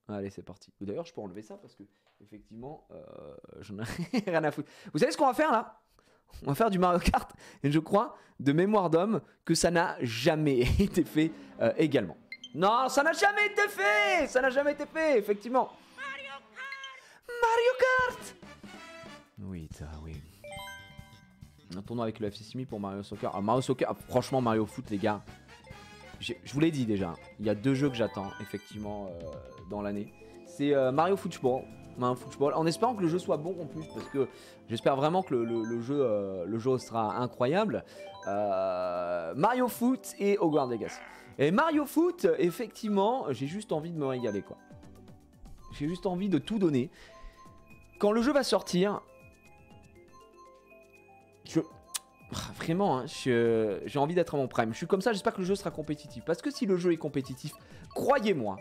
Allez, c'est parti. D'ailleurs, je peux enlever ça parce que, effectivement, j'en ai rien à foutre. Vous savez ce qu'on va faire là? On va faire du Mario Kart, et je crois, de mémoire d'homme, que ça n'a jamais été fait également. Non, ça n'a jamais été fait! Ça n'a jamais été fait, effectivement. Mario Kart! Oui, oui. Un tournoi avec le FC Simi pour Mario Soccer. Ah, Mario Soccer, franchement, Mario Foot, les gars. Je vous l'ai dit déjà, il y a 2 jeux que j'attends, effectivement, dans l'année. C'est Mario Football. En espérant que le jeu soit bon en plus, parce que j'espère vraiment que le jeu sera incroyable. Mario Foot et Hogwarts Legacy. Et Mario Foot, effectivement, j'ai juste envie de me régaler, quoi. J'ai juste envie de tout donner. Quand le jeu va sortir, vraiment, hein, j'ai envie d'être à mon prime. Je suis comme ça, j'espère que le jeu sera compétitif. Parce que si le jeu est compétitif, croyez-moi,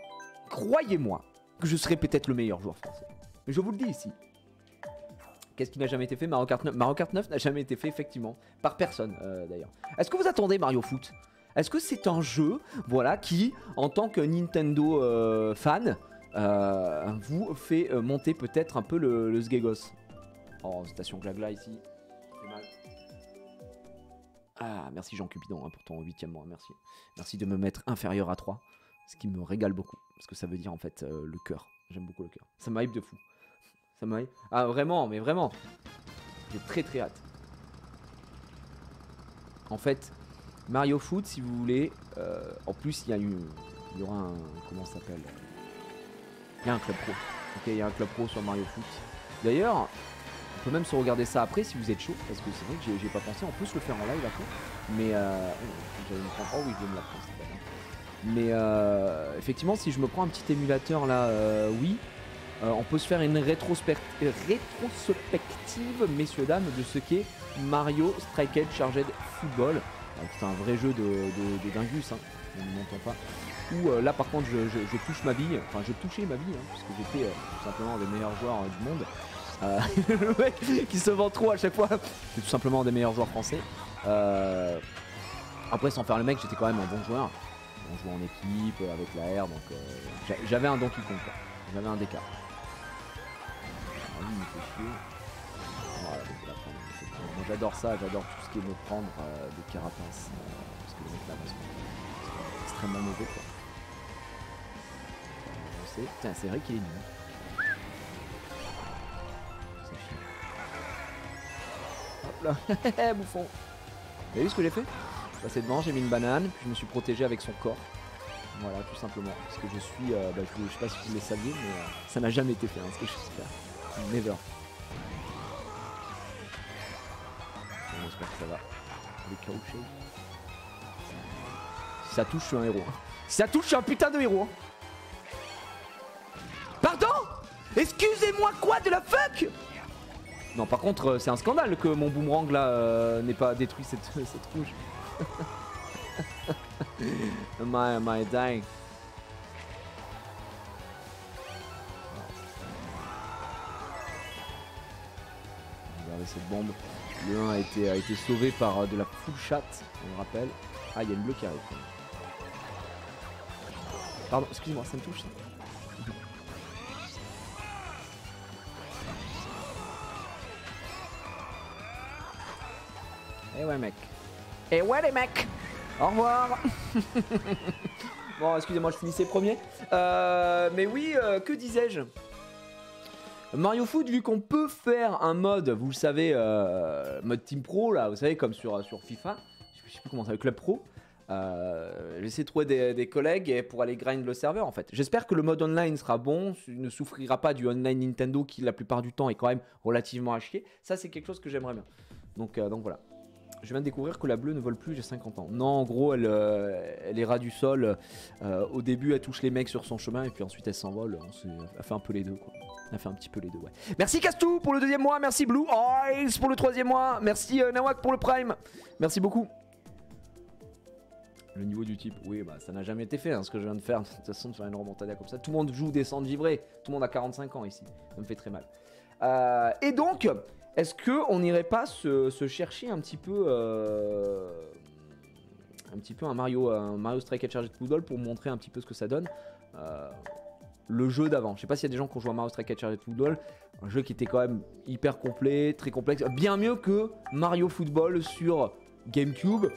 que je serai peut-être le meilleur joueur français. Mais je vous le dis ici. Qu'est-ce qui n'a jamais été fait? Mario Kart 9. Mario Kart 9 n'a jamais été fait, effectivement. Par personne, d'ailleurs. Est-ce que vous attendez Mario Foot? Est-ce que c'est un jeu, voilà, qui, en tant que Nintendo fan, vous fait monter peut-être un peu le sgegos? Oh, station Glagla ici. Ça fait mal. Ah, merci Jean Cupidon hein, pour ton 8e mois, merci. Merci de me mettre inférieur à 3, ce qui me régale beaucoup, parce que ça veut dire en fait le cœur. J'aime beaucoup le cœur. Ça m'hype de fou. Ça m'hype. Ah vraiment, mais vraiment. J'ai très très hâte. En fait, Mario Foot, si vous voulez, en plus il y aura un, comment ça s'appelle? Il y a un club pro. Ok, il y a un club pro sur Mario Foot. D'ailleurs, on peut même se regarder ça après si vous êtes chaud, parce que c'est vrai que j'ai pas pensé, on peut se le faire en live après. Mais oh oui, je vais me la prendre, c'est pas bien. Mais effectivement, si je me prends un petit émulateur là, oui, on peut se faire une rétrospective, messieurs dames, de ce qu'est Mario Strike Edge Charged Football. C'est un vrai jeu de dingus, hein, on ne m'entend pas. Où là par contre je touche ma bille, enfin je touchais ma bille, hein, puisque j'étais tout simplement un des meilleurs joueurs du monde. Le mec qui se vend trop à chaque fois, c'est tout simplement un des meilleurs joueurs français. Après sans faire le mec, j'étais quand même un bon joueur. On jouait en équipe, avec la R, donc j'avais un Donkey Kong, j'avais un DK. Ah, lui, il me fait chier. Voilà, donc là, moi j'adore ça, j'adore tout ce qui est me prendre des carapaces. Parce que le mec là, c'est extrêmement mauvais quoi. Putain, c'est vrai qu'il est nul. C'est chiant. Hop là, bouffon. Vous avez vu ce que j'ai fait? Je suis passé devant, j'ai mis une banane, puis je me suis protégé avec son corps. Voilà, tout simplement. Parce que je suis, je sais pas si vous le saviez, mais ça n'a jamais été fait, hein, ce que je sais faire. Never. Bon, j'espère que ça va. Les caoutchoucs. Si ça touche, je suis un héros. Hein. Si ça touche, je suis un putain de héros. Hein. Pardon? Excusez-moi quoi de la fuck? Non, par contre, c'est un scandale que mon boomerang là n'ait pas détruit cette rouge. my dying. Regardez cette bombe. Le 1 a été sauvé par de la full chat, on le rappelle. Ah, il y a une bleue qui arrive. Pardon, excuse-moi, ça me touche ça. Eh ouais mec. Eh ouais les mecs. Au revoir. Bon excusez-moi je finissais premier. Mais oui, que disais-je? Mario Foot, vu qu'on peut faire un mode, vous le savez, mode Team Pro là, vous savez comme sur FIFA, je sais plus comment ça s'appelle, Club Pro. J'essaie de trouver des collègues pour aller grind le serveur en fait. J'espère que le mode online sera bon, ne souffrira pas du online Nintendo qui la plupart du temps est quand même relativement à chier. Ça c'est quelque chose que j'aimerais bien. Donc voilà. Je viens de découvrir que la bleue ne vole plus, j'ai 50 ans. Non, en gros, elle est ras du sol. Au début, elle touche les mecs sur son chemin et puis ensuite elle s'envole. Elle fait un peu les deux, quoi. Elle fait un petit peu les deux, ouais. Merci Castou pour le 2e mois. Merci Blue Eyes pour le 3e mois. Merci Nawak pour le Prime. Merci beaucoup. Le niveau du type, oui, bah ça n'a jamais été fait, hein, ce que je viens de faire. De toute façon, de faire une remontada comme ça. Tout le monde joue des cendres givrées. Tout le monde a 45 ans ici. Ça me fait très mal. Et donc... Est-ce qu'on n'irait pas se chercher un petit peu un Mario Strike Edge Charged Football pour montrer un petit peu ce que ça donne le jeu d'avant. Je sais pas s'il y a des gens qui ont joué à Mario Strike Charged Football, un jeu qui était quand même hyper complet, très complexe, bien mieux que Mario Football sur GameCube,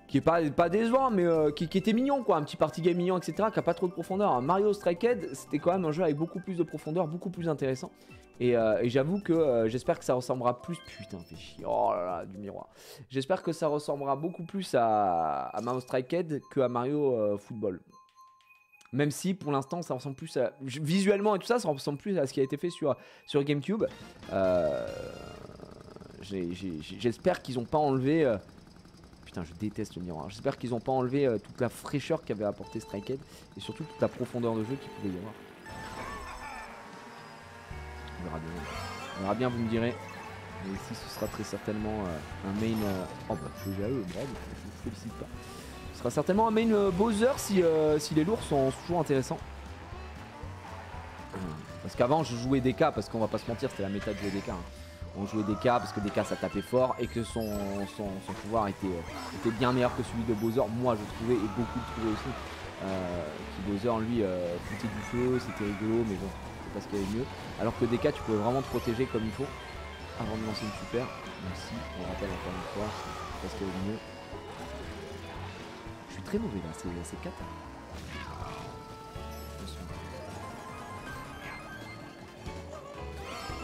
qui est pas décevant, mais qui était mignon, quoi, un petit party game mignon, etc., qui a pas trop de profondeur. Mario Strikehead, c'était quand même un jeu avec beaucoup plus de profondeur, beaucoup plus intéressant. Et j'avoue que j'espère que ça ressemblera plus. Putain, fait chier. Oh là là, du miroir. J'espère que ça ressemblera beaucoup plus à Mario Strikehead qu'à Mario Football. Même si pour l'instant ça ressemble plus à. Visuellement et tout ça, ça ressemble plus à ce qui a été fait sur GameCube. J'espère qu'ils n'ont pas enlevé. Putain, je déteste le miroir. J'espère qu'ils n'ont pas enlevé toute la fraîcheur qu'avait apporté Strikehead et surtout toute la profondeur de jeu qu'il pouvait y avoir. On verra bien. On verra bien, vous me direz. Mais ici, ce sera très certainement un main. Oh bah, GGAE, bravo, je vous félicite pas. Ce sera certainement un main Bowser si les lourds sont toujours intéressants. Parce qu'avant, je jouais DK, parce qu'on va pas se mentir, c'était la méta de jouer DK. Hein. On jouait DK parce que DK ça tapait fort et que son pouvoir était bien meilleur que celui de Bowser. Moi, je trouvais, et beaucoup le trouvaient aussi. Qui Bowser, lui, foutait du feu, c'était rigolo, mais bon, c'est pas ce qu'il y avait mieux. Alors que DK, tu pouvais vraiment te protéger comme il faut avant de lancer une super. Même si, on rappelle encore une fois, c'est pas ce qu'il y avait mieux. Je suis très mauvais là, c'est cata.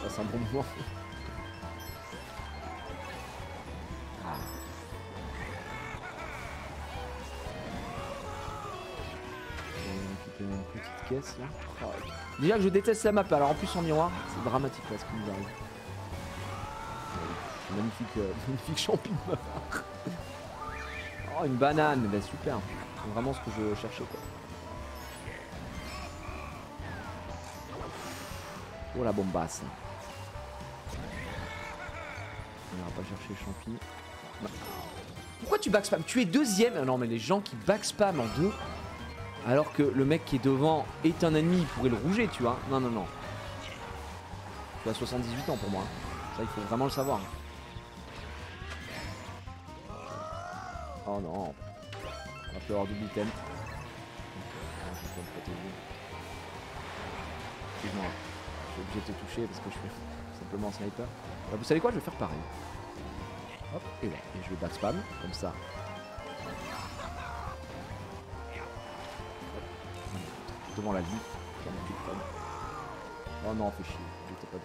Ça sent un bon moment. Une petite caisse là. Oh, déjà que je déteste la map, alors en plus en miroir, c'est dramatique là ce qui nous arrive. Magnifique champignon. Oh, une banane, bah super. C'est vraiment ce que je cherchais quoi. Oh la bombasse. On n'ira pas chercher champi. Bah. Pourquoi tu backspam? Tu es deuxième. Non mais les gens qui backspam en deux. Alors que le mec qui est devant est un ennemi, il pourrait le rouger, tu vois. Non, non, non. Tu as 78 ans pour moi. Ça, il faut vraiment le savoir. Oh non. On va plus avoir double item. Je vais me protéger. Excuse-moi. Je suis obligé de te toucher parce que je suis simplement un sniper. Vous savez quoi? Je vais faire pareil. Hop, et là. Et je vais backspam, comme ça. Devant la vie. Oh non, fais chier. J'étais pas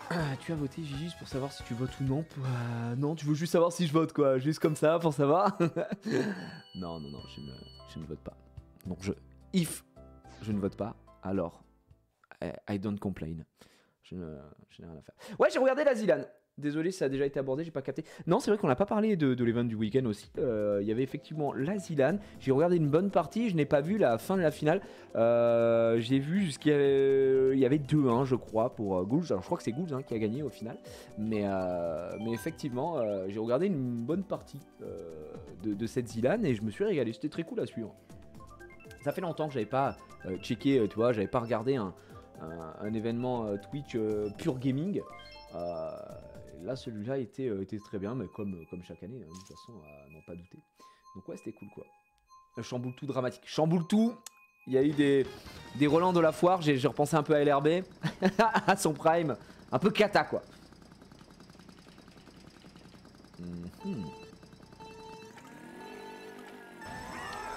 bien. Tu as voté Gigi pour savoir si tu votes ou non. Non, tu veux juste savoir si je vote quoi. Juste comme ça pour savoir. Non, non, non, je ne vote pas. Donc if je ne vote pas, alors I don't complain. Je n'ai rien à faire. Ouais, j'ai regardé la Zilan. Désolé, ça a déjà été abordé, j'ai pas capté. Non, c'est vrai qu'on n'a pas parlé de l'event du week-end aussi. Il y avait effectivement la Zilan. J'ai regardé une bonne partie, je n'ai pas vu la fin de la finale. J'ai vu jusqu'il y avait 2-1, je crois, pour Goulz. Alors je crois que c'est Goulz qui a gagné au final. Mais effectivement, j'ai regardé une bonne partie de cette Zilan et je me suis régalé. C'était très cool à suivre. Ça fait longtemps que j'avais pas checké, tu vois, j'avais pas regardé un événement Twitch pure gaming. Là celui-là était très bien, mais comme chaque année, hein, de toute façon, à n'en pas douter. Donc ouais, c'était cool quoi. Chamboule tout dramatique. Chamboule tout. Il y a eu des relents de la foire, j'ai repensé un peu à LRB, à son prime. Un peu cata quoi.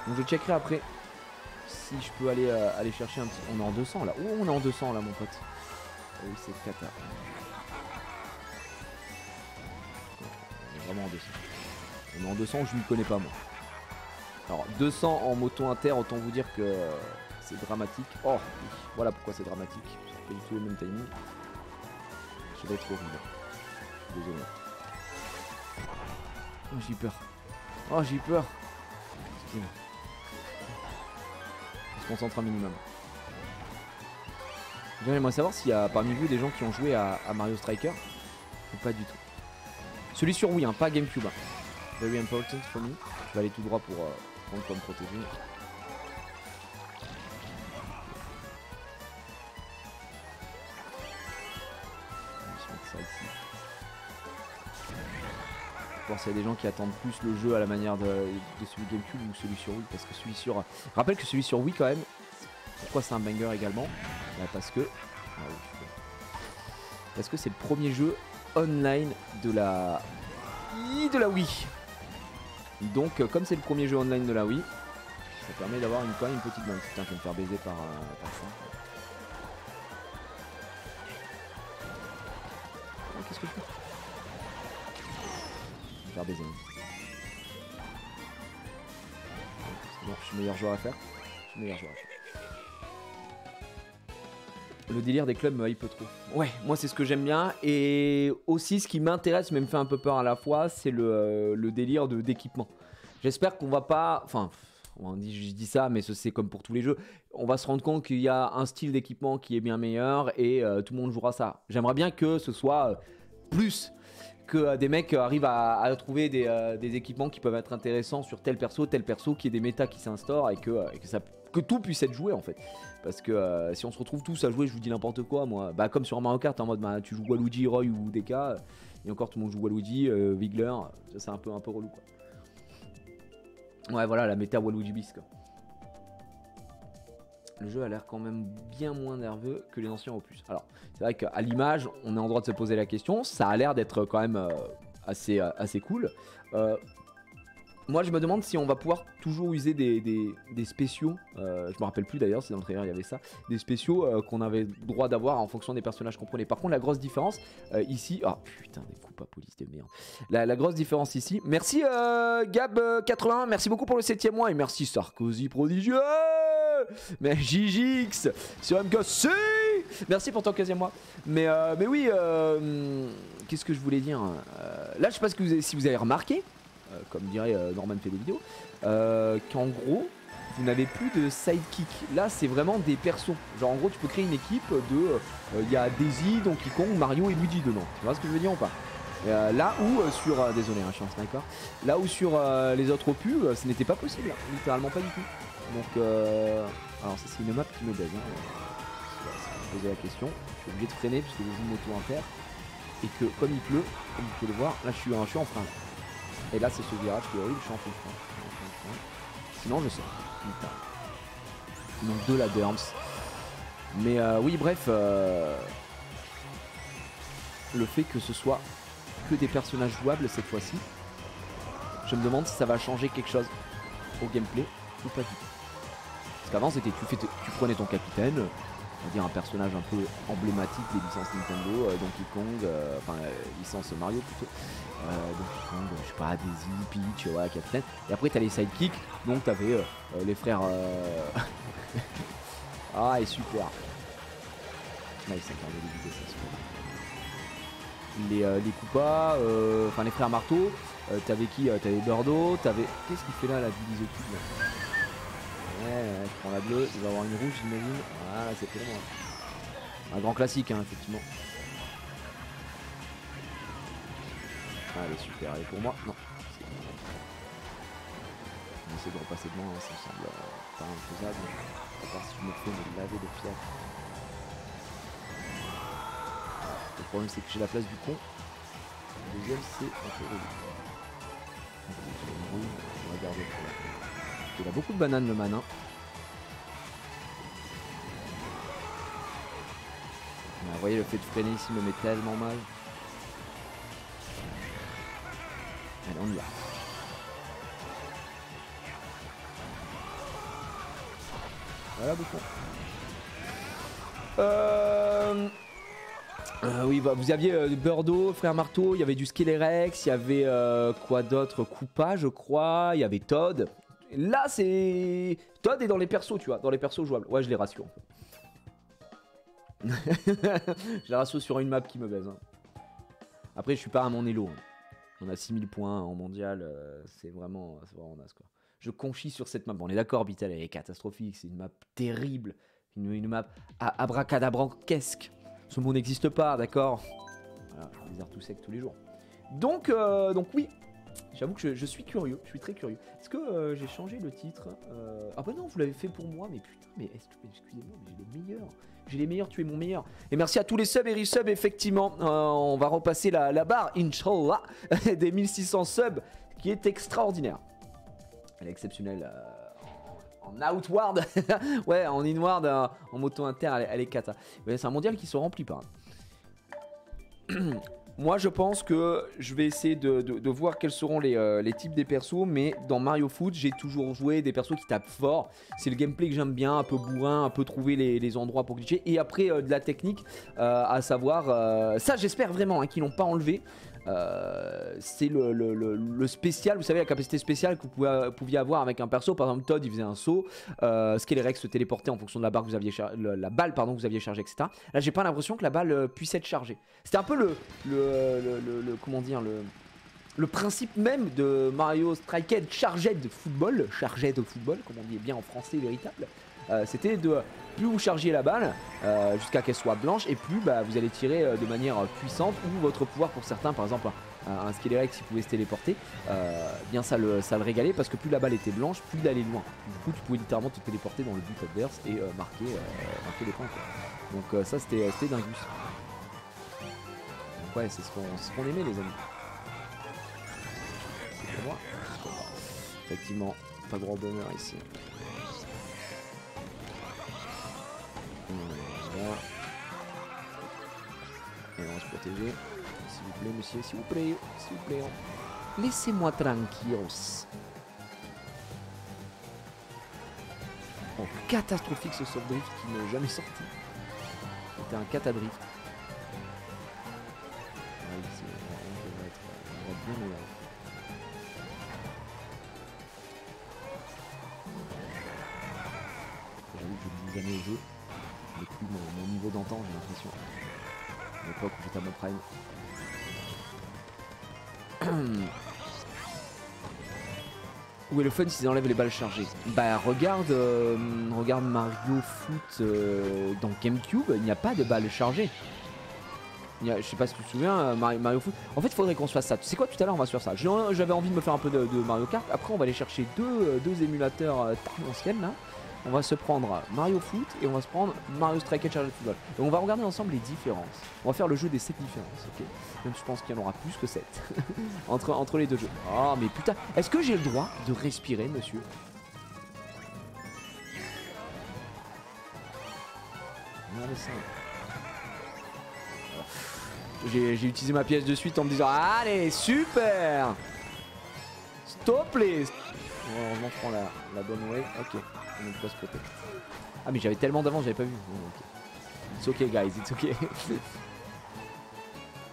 Donc je checkerai après si je peux aller chercher un petit... On est en 200 là. Oh, on est en 200 là mon pote. Ah oui, c'est cata. Vraiment en 200. On est en 200, je m'y connais pas moi. Alors 200 en moto inter, autant vous dire que c'est dramatique. Oh, oui. Voilà pourquoi c'est dramatique. C'est pas du tout le même timing. Je vais être horrible. Désolé. Oh, j'ai peur. Oh, j'ai peur. Excusez-moi. On se concentre un minimum. J'aimerais savoir s'il y a parmi vous des gens qui ont joué à Mario Striker ou pas du tout. Celui sur Wii, hein, pas GameCube. Hein. Very important for me. Je vais aller tout droit pour prendre quoi me protéger. On va se mettre ça ici. voir s'il y a des gens qui attendent plus le jeu à la manière de celui GameCube ou celui sur Wii. Parce que celui sur... Je rappelle que celui sur Wii quand même, pourquoi c'est un banger également? Bah, parce que... Ah, oui, parce que c'est le premier jeu online de la Wii. Donc comme c'est le premier jeu online de la Wii, ça permet d'avoir quand même une petite main. Putain, je vais me faire baiser par ça. Oh, qu'est-ce que je fais? Je vais me faire baiser. C'est bon, je suis meilleur joueur à faire. Je suis meilleur joueur à faire. Le délire des clubs me hype trop. Ouais, moi c'est ce que j'aime bien. Et aussi ce qui m'intéresse, mais me fait un peu peur à la fois, c'est le délire d'équipement. J'espère qu'on va pas... Enfin, je dis ça, mais c'est comme pour tous les jeux. On va se rendre compte qu'il y a un style d'équipement qui est bien meilleur et tout le monde jouera ça. J'aimerais bien que ce soit plus que des mecs arrivent à trouver des équipements qui peuvent être intéressants sur tel perso, qu'il y ait des méta qui s'instaurent et que tout puisse être joué en fait. Parce que si on se retrouve tous à jouer, je vous dis n'importe quoi, moi, bah comme sur Mario Kart, en mode bah, tu joues Waluigi, Roy ou DK, et encore tout le monde joue Waluigi, Wiggler, ça c'est un peu relou quoi. Ouais voilà, la méta Waluigi Beast quoi. Le jeu a l'air quand même bien moins nerveux que les anciens opus. Alors c'est vrai qu'à l'image, on est en droit de se poser la question, ça a l'air d'être quand même assez cool. Moi je me demande si on va pouvoir toujours user des spéciaux, je me rappelle plus d'ailleurs si dans le trailer il y avait ça, des spéciaux qu'on avait le droit d'avoir en fonction des personnages qu'on prenait. Par contre la grosse différence ici, oh putain des coups pas police de merde, la grosse différence ici, merci Gab81, merci beaucoup pour le 7ème mois et merci Sarkozy prodigieux, mais JJX sur MKC, merci pour ton 15ème mois, mais oui, qu'est-ce que je voulais dire, là je sais pas si vous avez remarqué, comme dirait Norman fait des vidéos, qu'en gros vous n'avez plus de sidekick. Là c'est vraiment des persos. Genre en gros tu peux créer une équipe de... Il y a Daisy, Donkey Kong, Mario et Luigi dedans. Tu vois ce que je veux dire ou pas? Là où sur... désolé, je suis un sniper. Là où sur les autres opus, ce n'était pas possible. Littéralement pas du tout. Donc... alors ça c'est une map qui me baise. Je me poser la question. Je suis obligé de freiner puisque je joue une moto inter. Et que comme il pleut, comme vous pouvez le voir, là je suis en frein. Et là c'est ce virage qui est horrible, je suis en full frein. Sinon je sais. Donc de la Derms. Mais oui bref. Le fait que ce soit que des personnages jouables cette fois-ci. Je me demande si ça va changer quelque chose au gameplay ou pas du tout. Parce qu'avant c'était tu prenais ton capitaine. On va dire un personnage un peu emblématique des licences Nintendo, Donkey Kong, enfin licence Mario plutôt, Donkey Kong, je sais pas, Daisy, Peach, ouais, Capitaine. Et après t'as les sidekicks, donc t'avais les frères... ah et super. Là il s'incarne de l'idée ça super. Les Koopas, enfin les frères Marteau, t'avais qui? T'avais Birdo, t'avais... Qu'est-ce qu'il fait là, la Bilizocube là? Ouais, je prends la bleue, il va avoir une rouge j'imagine. Voilà, c'est pour moi. Un grand classique, hein, effectivement. Allez, super. Et pour moi, non. On essaie de repasser devant, hein, ça me semble pas infaisable. À part si je me fais me laver de fiac. Le problème, c'est que j'ai la place du con. Le deuxième, c'est un peu relou. On va garder pour la... Il a beaucoup de bananes le man. Hein. Vous voyez le fait de freiner ici me met tellement mal. Allez on y va. Voilà bouton. Oui bah, vous aviez Birdo, Frère Marteau, il y avait du Skelerex, il y avait quoi d'autre, Koopa je crois, il y avait Todd. Là c'est... Todd est dans les persos tu vois, dans les persos jouables. Ouais je les ratio. Je les ratio sur une map qui me baise. Hein. Après je suis pas à mon elo. Hein. On a 6000 points en mondial, c'est vraiment naze quoi. Je conchis sur cette map. Bon, on est d'accord, Bitel, elle est catastrophique, c'est une map terrible. Une map abracadabrantesque. Ce mot n'existe pas, d'accord. Voilà, bizarre tout sec tous les jours. Donc oui. J'avoue que je suis curieux, je suis très curieux. Est-ce que j'ai changé le titre Ah bah non, vous l'avez fait pour moi, mais putain, mais excusez-moi, mais j'ai les meilleurs. J'ai les meilleurs, tu es mon meilleur. Et merci à tous les subs et resubs, effectivement. On va repasser la barre, Inch'Allah, des 1600 subs, qui est extraordinaire. Elle est exceptionnelle. En outward, ouais, en inward, en moto inter, elle est cata. C'est un mondial qui se remplit pas. Moi, je pense que je vais essayer de voir quels seront les types des persos, mais dans Mario Foot, j'ai toujours joué des persos qui tapent fort. C'est le gameplay que j'aime bien, un peu bourrin, un peu trouver les endroits pour glitcher. Et après, de la technique, à savoir... ça, j'espère vraiment qu'ils n'ont pas enlevé. C'est le spécial, vous savez, la capacité spéciale que vous pouviez avoir avec un perso. Par exemple, Todd il faisait un saut, Skelerex se téléportait en fonction de la barre que vous aviez la balle pardon, que vous aviez chargée, etc. Là, j'ai pas l'impression que la balle puisse être chargée. C'était un peu comment dire, le principe même de Mario Strikers Charged Football, comme on dit bien en français véritable. C'était de plus vous chargiez la balle jusqu'à qu'elle soit blanche et plus vous allez tirer de manière puissante, ou votre pouvoir pour certains, par exemple un Skelerex qui pouvait se téléporter, bien ça le régalait parce que plus la balle était blanche, plus il allait loin. Du coup tu pouvais littéralement te téléporter dans le but adverse et marquer des points, quoi. Donc ça c'était dingus. Donc ouais, c'est ce qu'on aimait, les amis. C'est pour moi. Effectivement, pas grand bonheur ici. Voilà. Et on va se protéger. S'il vous plaît, monsieur, s'il vous plaît, s'il vous plaît. Laissez-moi tranquillos. Oh, catastrophique ce soft drift qui n'est jamais sorti. C'était un catadrift. Ouais, ici, on va être bien meilleur. J'avoue que je ne dis jamais au jeu. Mais plus mon niveau d'antan, j'ai l'impression. À l'époque où j'étais à mon prime. Où est le fun s'ils enlèvent les balles chargées? Bah regarde Mario Foot dans GameCube, il n'y a pas de balles chargées. Je sais pas si tu te souviens, Mario Foot. En fait, il faudrait qu'on se fasse ça. Tu sais quoi, tout à l'heure, on va se faire ça. J'avais envie de me faire un peu de Mario Kart. Après, on va aller chercher deux émulateurs anciennes là. On va se prendre Mario Foot et on va se prendre Mario Strikers Charged Football. Et on va regarder ensemble les différences. On va faire le jeu des 7 différences, ok? Même je pense qu'il y en aura plus que 7 entre les deux jeux. Oh mais putain, est-ce que j'ai le droit de respirer, monsieur? Regardez ça. J'ai utilisé ma pièce de suite en me disant allez, super! Stop les... Heureusement je prends la bonne way, ok. On peut se protéger. Ah mais j'avais tellement d'avance, j'avais pas vu. Oh, okay. It's ok guys, it's ok.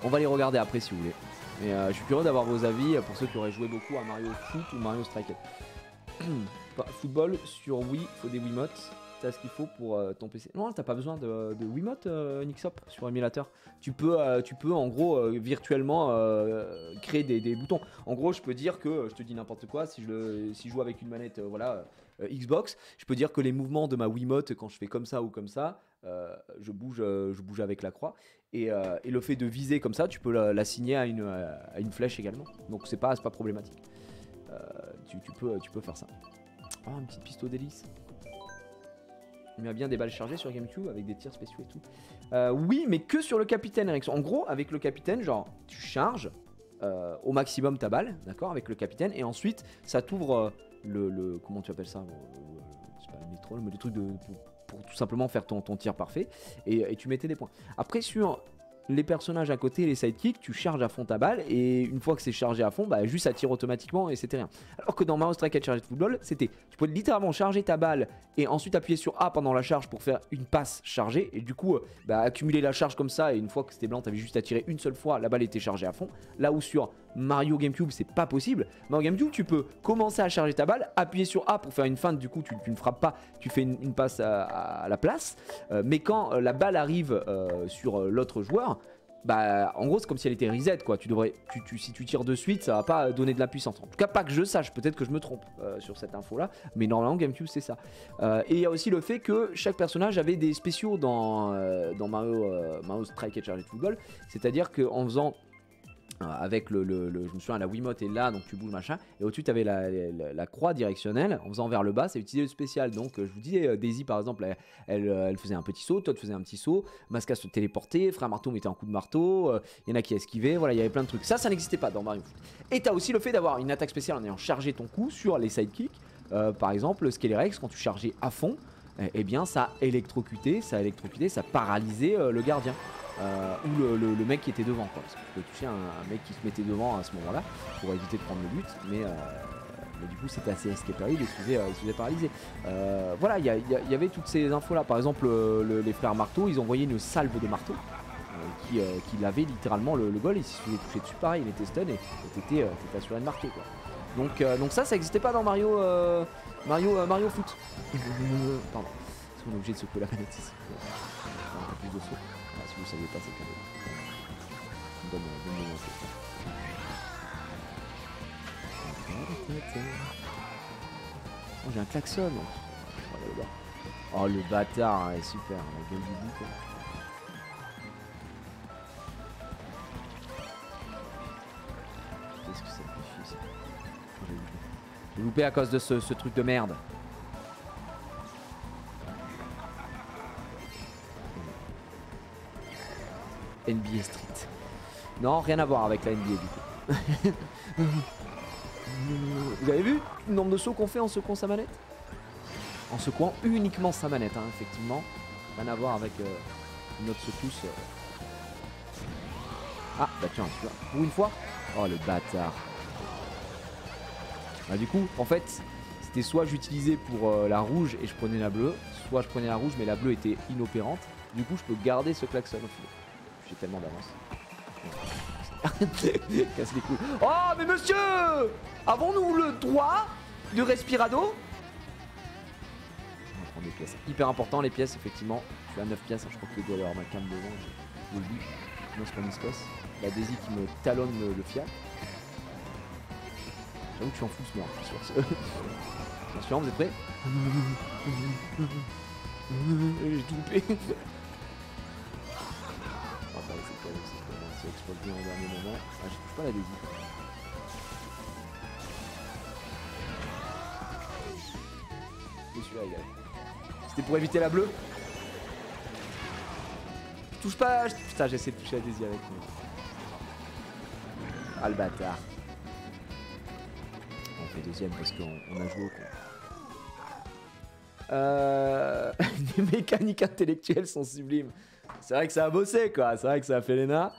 On va les regarder après si vous voulez. Mais je suis curieux d'avoir vos avis pour ceux qui auraient joué beaucoup à Mario Foot ou Mario Strikers. Football sur Wii, faut des Wiimotes. T'as ce qu'il faut pour ton PC. Non, t'as pas besoin de Wiimote, Nixop, sur émulateur. Tu peux en gros virtuellement créer des boutons. En gros, je peux dire que, je te dis n'importe quoi, si je joue avec une manette Xbox, je peux dire que les mouvements de ma Wiimote, quand je fais comme ça ou comme ça, je bouge avec la croix. Et le fait de viser comme ça, tu peux l'assigner à une flèche également. Donc c'est pas problématique. Tu peux faire ça. Oh, une petite piste au délice. Il y a bien des balles chargées sur GameCube avec des tirs spéciaux et tout. Oui, mais que sur le capitaine, Eric. En gros, avec le capitaine, genre, tu charges au maximum ta balle, d'accord, avec le capitaine, et ensuite, ça t'ouvre comment tu appelles ça, c'est pas le métro, mais le truc pour tout simplement faire ton tir parfait, et tu mettais des points. Après, sur les personnages à côté, les sidekicks, tu charges à fond ta balle, et une fois que c'est chargé à fond, juste ça tire automatiquement et c'était rien. Alors que dans Mario Strikers Charged Football, tu pouvais littéralement charger ta balle et ensuite appuyer sur A pendant la charge pour faire une passe chargée, et du coup accumuler la charge comme ça, et une fois que c'était blanc, t'avais juste à tirer une seule fois, la balle était chargée à fond. Là où sur Mario GameCube c'est pas possible. Mario GameCube tu peux commencer à charger ta balle, appuyer sur A pour faire une feinte, du coup tu ne frappes pas, tu fais une passe à la place, mais quand la balle arrive sur l'autre joueur, en gros c'est comme si elle était reset quoi. Si tu tires de suite, ça va pas donner de la puissance. En tout cas pas que je sache, peut-être que je me trompe sur cette info là, mais normalement GameCube c'est ça. Et il y a aussi le fait que chaque personnage avait des spéciaux dans Mario Strikers Charged Football, c'est à dire qu'en faisant avec je me souviens, la Wiimote est là, donc tu bouges machin, et au-dessus tu avais la croix directionnelle, en faisant vers le bas, c'est utiliser le spécial. Donc je vous disais, Daisy par exemple, elle faisait un petit saut, Todd faisait un petit saut, Masca se téléportait, Frère Marteau mettait un coup de marteau, il y en a qui esquivaient, voilà, il y avait plein de trucs. Ça n'existait pas dans Mario Foot. Et t'as aussi le fait d'avoir une attaque spéciale en ayant chargé ton coup sur les sidekicks, par exemple, Skelerex, quand tu chargeais à fond, eh bien ça électrocutait, ça paralysait le gardien. Ou le mec qui était devant, quoi, parce que tu peux toucher un mec qui se mettait devant à ce moment là pour éviter de prendre le but, mais du coup c'était assez escapé, il se faisait paralyser. Voilà, il y avait toutes ces infos là. Par exemple, les frères Marteau, ils envoyaient une salve de marteau qui lavait littéralement le goal, et s'il se faisait toucher dessus pareil, il était stun et t'étais assuré de marquer, quoi. Donc ça n'existait pas dans Mario Foot. Pardon, parce qu'on est obligé de secouer la manette ici. Un peu plus de saut. Si vous ne saviez pas, c'est cadeau. Donne-moi un peu. Oh, j'ai un klaxon. Oh, le bâtard, est super. La gueule du bout, quoi. Qu'est-ce que ça me fait, ça? J'ai loupé à cause de ce truc de merde. NBA Street. Non, rien à voir avec la NBA du coup. Vous avez vu le nombre de sauts qu'on fait en secouant sa manette? En secouant uniquement sa manette, hein, effectivement. Rien à voir avec notre secousse. Ah, bah tiens, tu vois. Pour une fois. Oh le bâtard. Bah du coup, en fait, c'était soit j'utilisais pour la rouge et je prenais la bleue, soit je prenais la rouge mais la bleue était inopérante. Du coup, je peux garder ce klaxon au final. J'ai tellement d'avance. Casse les couilles. Oh mais monsieur, avons-nous le droit de respirado? On va prendre des pièces. Hyper important les pièces, effectivement. Je suis à 9 pièces, je crois qu'il doit y avoir ma cam devant. Je l'oublie. Non, c'est pas Niscos. La Daisy qui me talonne le fiac. J'avoue que tu en fous ce mort sur ce. Attention, vous êtes prêts? J'ai tout loupé. C'est explosé en dernier moment. Ah, je touche pas la Daisy. Et celui-là, il a. C'était pour éviter la bleue. Je touche pas. Putain, j'essaie de toucher la Daisy avec moi. Ah, le bâtard. On fait deuxième parce qu'on a joué au con. Les mécaniques intellectuelles sont sublimes. C'est vrai que ça a bossé, quoi. C'est vrai que ça a fait l'ENA.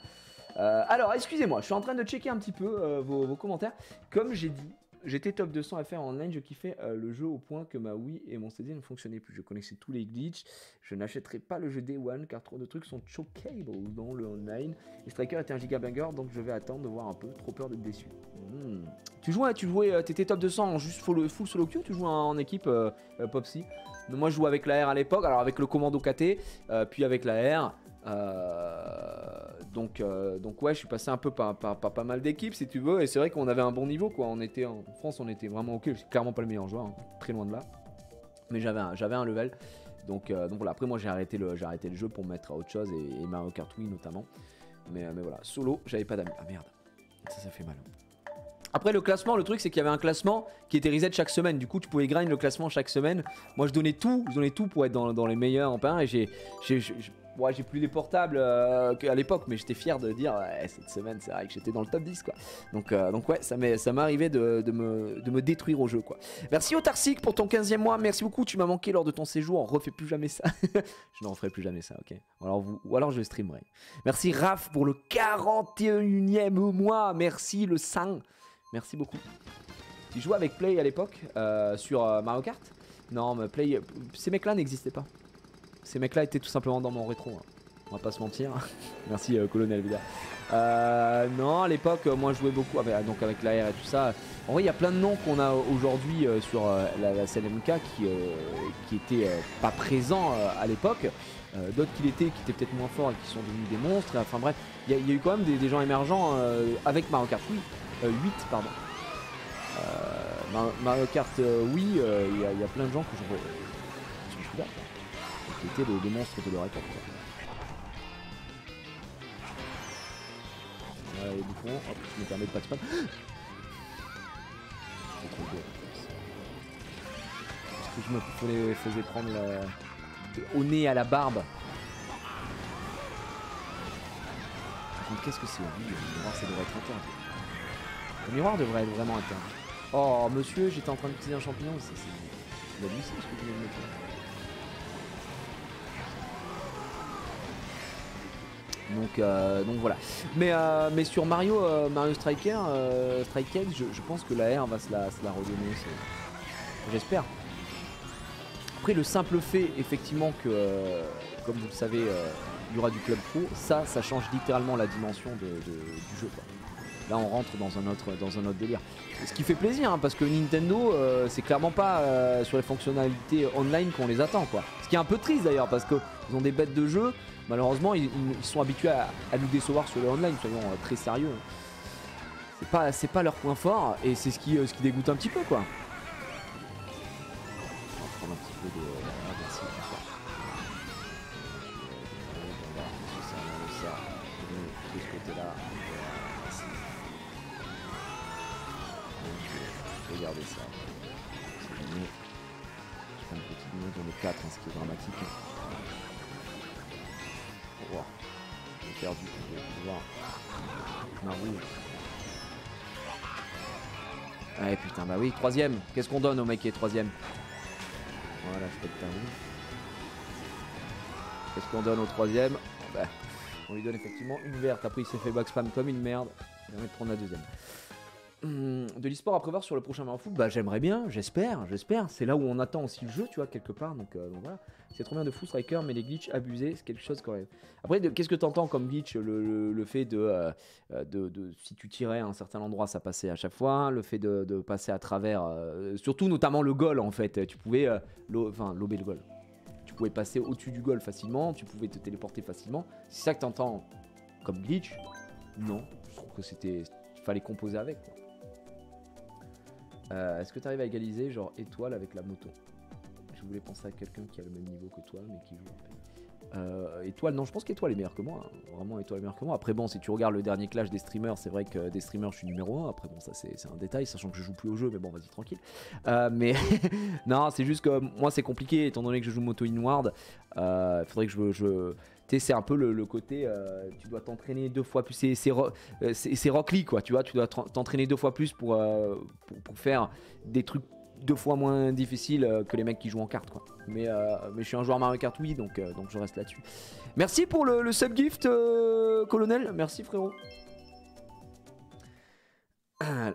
Alors, excusez-moi, je suis en train de checker un petit peu vos commentaires. Comme j'ai dit, j'étais top 200 à faire en online. Je kiffais le jeu au point que ma Wii et mon CD ne fonctionnaient plus. Je connaissais tous les glitches. Je n'achèterai pas le jeu Day One car trop de trucs sont chokeable dans le online. Et Striker était un gigabanger, donc je vais attendre de voir un peu. Trop peur d'être déçu. Tu jouais, t'étais top 200 en juste full solo queue ou tu jouais en équipe Popsy? Moi je jouais avec la R à l'époque, alors avec le commando KT, puis avec la R. Donc ouais, je suis passé un peu par pas mal d'équipes si tu veux, et c'est vrai qu'on avait un bon niveau, quoi. On était en France, on était vraiment ok. C'est clairement pas le meilleur joueur, hein, très loin de là, mais j'avais un level. Donc voilà. Après moi j'ai arrêté le jeu pour me mettre à autre chose, et Mario Kart Wii notamment. Mais voilà, solo, j'avais pas d'amis. Ah merde, ça fait mal. Après le classement, le truc c'est qu'il y avait un classement qui était reset chaque semaine. Du coup tu pouvais grind le classement chaque semaine. Moi je donnais tout pour être dans les meilleurs en pain. Et j'ai plus les portables qu'à l'époque, mais j'étais fier de dire cette semaine c'est vrai que j'étais dans le top 10, quoi. Donc ouais, ça m'est arrivé de me détruire au jeu, quoi. Merci Autarcic pour ton 15e mois, merci beaucoup, tu m'as manqué lors de ton séjour, on refait plus jamais ça. Je n'en referai plus jamais ça, ok. Ou alors je streamerai. Merci Raph pour le 41e mois, merci le 5. Merci beaucoup. Tu jouais avec Play à l'époque sur Mario Kart? Non, mais Play, ces mecs-là n'existaient pas. Ces mecs-là étaient tout simplement dans mon rétro, hein. On va pas se mentir. Merci Colonel Vida. Non, à l'époque, moi je jouais beaucoup donc avec la R et tout ça. En vrai, il y a plein de noms qu'on a aujourd'hui sur la scène MK qui étaient pas présents à l'époque. D'autres qui étaient peut-être moins forts et qui sont devenus des monstres. Enfin bref, il y a eu quand même des gens émergents avec Mario Kart 8, pardon. Mario Kart oui, il y a plein de gens que je suis là, qui étaient des monstres de leur époque, quoi. Voilà les bouffons, hop, je me permets de pas te spam. Est-ce que je me faisais prendre au nez à la barbe? Par contre, qu'est-ce que c'est? Oui, le miroir, ça devrait être interne. Le miroir devrait être vraiment interne. Oh, monsieur, j'étais en train d'utiliser un champignon. C'est hallucinant ce que vous venez de me faire. Donc voilà. Mais sur Mario Striker, Strike Edge, je pense que la R va se la redonner. J'espère. Après, le simple fait, effectivement, que, comme vous le savez, il y aura du club pro, ça change littéralement la dimension du jeu, quoi. Là, on rentre dans un autre délire. Ce qui fait plaisir, hein, parce que Nintendo, c'est clairement pas sur les fonctionnalités online qu'on les attend, quoi. Ce qui est un peu triste d'ailleurs, parce qu'ils ont des bêtes de jeu. Malheureusement, ils sont habitués à nous décevoir sur le online, soyons très sérieux. C'est pas leur point fort, et c'est ce qui dégoûte un petit peu, quoi. On va prendre un petit peu de... Ah, merci, ça. De ce côté-là. Regardez ça. C'est gagné. Je fais une petite minute dans le 4, hein, ce qui est dramatique. Wow. J'ai perdu. Je vais pouvoir. Marouille. Ouais, putain, bah oui, troisième. Qu'est-ce qu'on donne au mec qui est troisième? Voilà, je pète ta roue. Qu'est-ce qu'on donne au troisième? Bah, on lui donne effectivement une verte. Après, il s'est fait back spam comme une merde. Il va prendre la deuxième. De l'e-sport à prévoir sur le prochain Mario Foot, bah j'aimerais bien, j'espère, c'est là où on attend aussi le jeu, tu vois, quelque part, donc voilà, c'est trop bien de fou Striker, mais les glitches abusés, c'est quelque chose quand même. Après, qu'est-ce que t'entends comme glitch? Le fait de si tu tirais à un certain endroit, ça passait à chaque fois, le fait de passer à travers, surtout notamment le goal en fait, tu pouvais, lober le goal, tu pouvais passer au-dessus du goal facilement, tu pouvais te téléporter facilement, c'est ça que t'entends comme glitch? Non, je trouve que fallait composer avec, quoi. Est-ce que tu arrives à égaliser genre étoile avec la moto? Je voulais penser à quelqu'un qui a le même niveau que toi mais qui joue étoile, non, je pense qu'étoile est meilleur que moi, hein. Vraiment étoile est meilleur que moi. Après bon, si tu regardes le dernier clash des streamers, c'est vrai que des streamers je suis numéro 1. Après bon, ça c'est un détail, sachant que je joue plus au jeu, mais bon, vas-y tranquille. Mais non, c'est juste que moi c'est compliqué étant donné que je joue moto inward. Faudrait que je c'est un peu le côté, tu dois t'entraîner 2 fois plus, c'est Rock Lee, quoi, tu vois, tu dois t'entraîner 2 fois plus pour faire des trucs 2 fois moins difficiles que les mecs qui jouent en cartes, quoi. Mais je suis un joueur Mario Kart, oui, donc je reste là-dessus. Merci pour le subgift, colonel, merci frérot.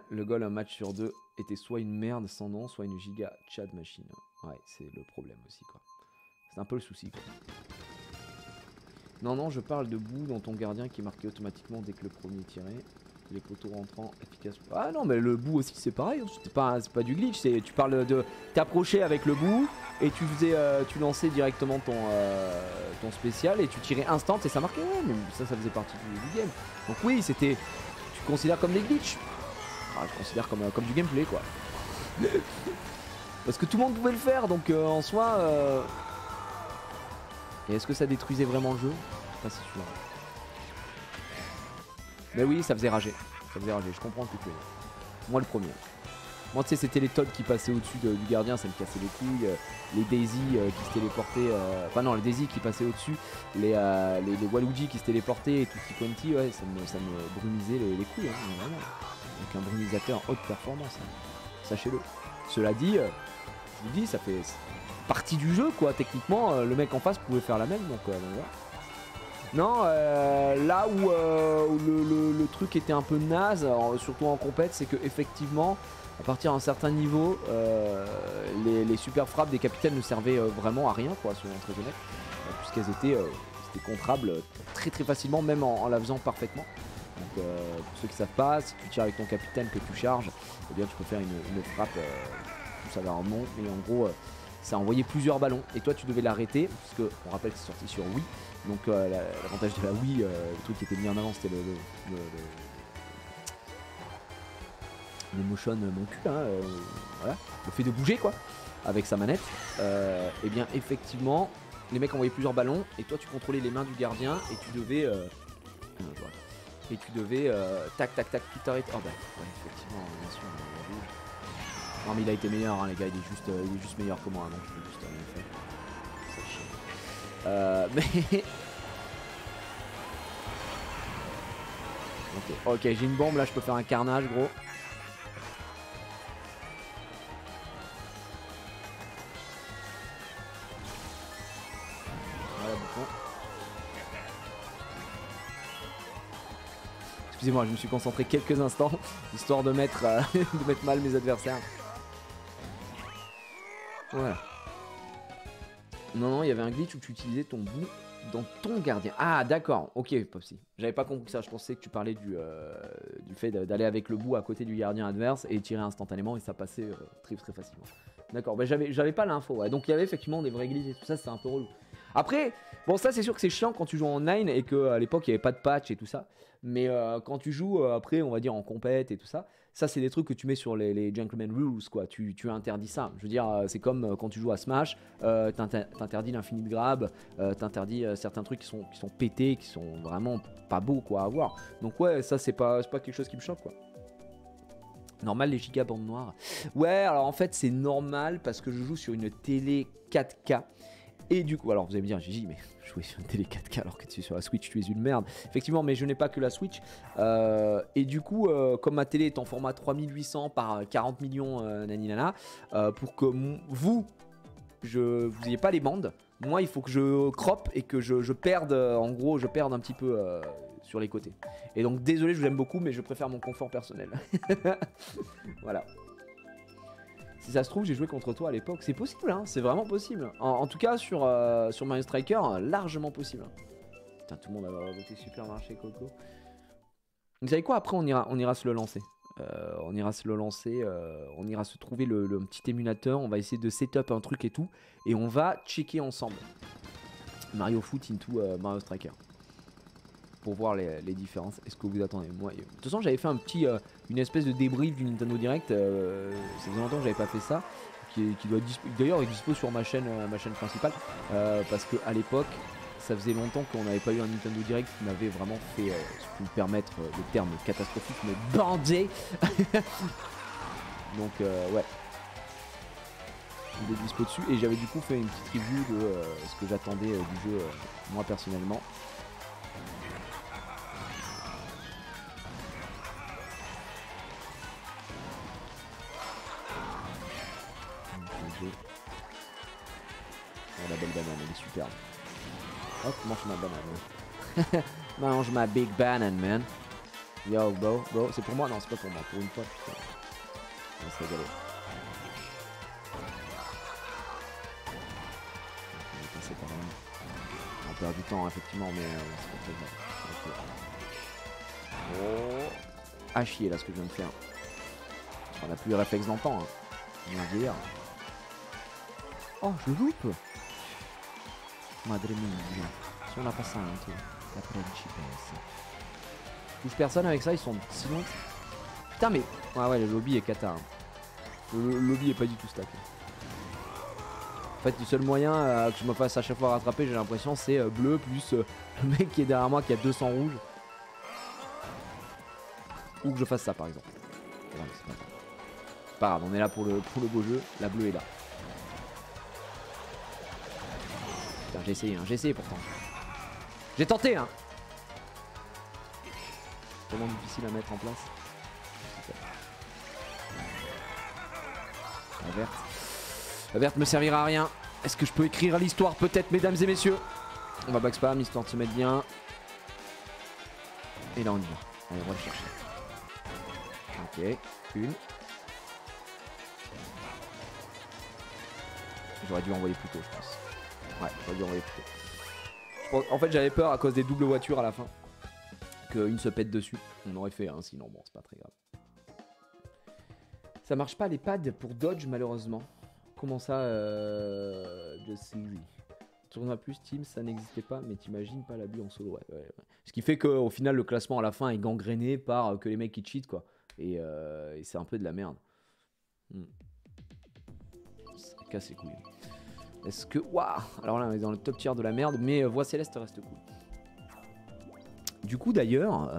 Le goal un match sur 2 était soit une merde sans nom, soit une giga Chad machine. Ouais, c'est le problème aussi, quoi. C'est un peu le souci, quoi. Non, je parle de bout dans ton gardien qui marquait automatiquement dès que le premier tirait. Les poteaux rentrants efficaces. Ah non, mais le bout aussi c'est pareil. C'est pas du glitch. Tu parles de t'approcher avec le bout et tu lançais directement ton spécial et tu tirais instant et ça marquait. Ouais, mais ça faisait partie du game. Donc oui, tu considères comme des glitches. Ah, je considère comme du gameplay, quoi. Parce que tout le monde pouvait le faire, donc en soi. Et est-ce que ça détruisait vraiment le jeu? Pas si sûr. Mais oui, ça faisait rager. Je comprends ce que tu veux. Moi le premier. Moi tu sais, c'était les Todd qui passaient au-dessus du gardien, ça me cassait les couilles. Les Daisy qui se téléportaient. Enfin non, les Daisy qui passaient au-dessus. Les Waluigi qui se téléportaient et Tutti Quanti, ouais, ça me brumisait les couilles, hein, vraiment. Donc un brumisateur haute performance, hein. Sachez-le. Cela dit, je vous dis, ça fait partie du jeu, quoi. Techniquement, le mec en face pouvait faire la même, donc voilà. Non, là où le truc était un peu naze, alors, surtout en compète, c'est que effectivement, à partir d'un certain niveau, les super frappes des capitaines ne servaient vraiment à rien, quoi, soyons très honnêtes, puisqu'elles étaient contrables très très facilement, même en la faisant parfaitement. Donc pour ceux qui savent pas, si tu tires avec ton capitaine que tu charges, eh bien tu peux faire une frappe, tout ça va en nom, et en gros ça envoyait plusieurs ballons, et toi tu devais l'arrêter, puisque on rappelle que c'est sorti sur Wii. Donc l'avantage de la Wii, le truc qui était mis en avant, c'était le motion mon cul, hein, voilà, le fait de bouger, quoi, avec sa manette. Et bien effectivement, les mecs envoyaient plusieurs ballons et toi tu contrôlais les mains du gardien et tu devais voilà. Et tu devais tac tac tac tout arrêter. Oh bah ouais, effectivement, bien sûr, le rouge. Non mais il a été meilleur hein, les gars, il est juste meilleur que moi, donc je peux juste rien faire. Mais... ok, j'ai une bombe là, je peux faire un carnage gros. Voilà, bouffon. Excusez-moi, je me suis concentré quelques instants, histoire de mettre, de mettre mal mes adversaires. Voilà. Non, il y avait un glitch où tu utilisais ton bout dans ton gardien. Ah, d'accord. Ok, Popsy. J'avais pas compris ça. Je pensais que tu parlais du fait d'aller avec le bout à côté du gardien adverse et tirer instantanément et ça passait très facilement. D'accord. Bah, j'avais pas l'info. Ouais. Donc il y avait effectivement des vrais glitches et tout ça. C'était un peu relou. Après, bon, ça c'est sûr que c'est chiant quand tu joues en online et qu'à l'époque il n'y avait pas de patch et tout ça. Mais quand tu joues après, on va dire en compète et tout ça. Ça, c'est des trucs que tu mets sur les Gentleman Rules, quoi. Tu interdis ça. Je veux dire, c'est comme quand tu joues à Smash, t'interdis l'infini de grab, t'interdis certains trucs qui sont pétés, qui sont vraiment pas beaux, quoi, à voir. Donc ouais, ça, c'est pas quelque chose qui me choque, quoi. Normal, les giga bandes noires. Ouais, alors en fait, c'est normal parce que je joue sur une télé 4K. Et du coup, alors vous allez me dire, Gigi, mais jouer sur une télé 4K alors que tu es sur la Switch, tu es une merde. Effectivement, mais je n'ai pas que la Switch. Et du coup, comme ma télé est en format 3800 par 40 millions naninana, pour que vous n'ayez pas les bandes, moi il faut que je crop et que je perde, en gros, je perde un petit peu sur les côtés. Et donc désolé, je vous aime beaucoup, mais je préfère mon confort personnel. Voilà. Si ça se trouve, j'ai joué contre toi à l'époque. C'est possible, hein, c'est vraiment possible. En tout cas, sur Mario Striker, largement possible. Putain, tout le monde a voté Supermarché Coco. Vous savez quoi? Après, on ira se le lancer. On ira se le lancer. On ira se trouver le petit émulateur. On va essayer de setup un truc et tout. Et on va checker ensemble Mario Foot into Mario Striker. Pour voir les différences. Est-ce que vous attendez? Moi, de toute façon, j'avais fait une espèce de débrief du Nintendo Direct. Ça faisait longtemps que j'avais pas fait ça. Qui doit d'ailleurs est dispo sur ma chaîne principale. Parce que à l'époque, ça faisait longtemps qu'on n'avait pas eu un Nintendo Direct qui m'avait vraiment fait, si je puis me permettre le terme catastrophique, mais bandé. Donc ouais. Il est dispo dessus. Et j'avais du coup fait une petite review de ce que j'attendais du jeu, moi personnellement. Oh, la belle banane, elle est superbe. Hop, mange ma banane. Mange ma big banane, man. Yo, bro, c'est pour moi? Non, c'est pas pour moi. Pour une fois, putain. On va se régaler. On va passer par là. On perd du temps, effectivement, mais c'est pas très grave. Oh. À chier, là, ce que je viens de faire. On a plus les réflexes d'antan. Hein. On va dire. Oh, je le loupe. Madre mia, sono una passante, la principessa. Touche personne avec ça, ils sont si loin. Putain, mais. Ouais, le lobby est cata. Hein. Le lobby est pas du tout stack. En fait, le seul moyen que je me fasse à chaque fois rattraper, j'ai l'impression, c'est bleu plus le mec qui est derrière moi qui a 200 rouges. Ou que je fasse ça par exemple. Ouais, c'est pas grave. Pas grave, on est là pour le beau jeu. La bleue est là. J'ai essayé pourtant. J'ai tenté hein. Tellement difficile à mettre en place. La verte me servira à rien. Est-ce que je peux écrire l'histoire peut-être, mesdames et messieurs? On va back spam histoire de se mettre bien. Et là on y va. Allez, on va le chercher. Ok, une. J'aurais dû envoyer plus tôt, je pense. Ouais, j'aurais dû envoyer plus tôt. En fait, j'avais peur à cause des doubles voitures à la fin. Qu'une se pète dessus. On aurait fait, hein, sinon, bon, c'est pas très grave. Ça marche pas les pads pour dodge, malheureusement. Comment ça, je sais, oui. Tournoi plus Team, ça n'existait pas, mais t'imagines pas l'abus en solo. Ouais. Ce qui fait qu'au final, le classement à la fin est gangréné par que les mecs qui cheatent, quoi. Et c'est un peu de la merde. Ça casse les couilles. Est-ce que... Waouh! Alors là, on est dans le top tier de la merde, mais Voix Céleste reste cool. Du coup d'ailleurs,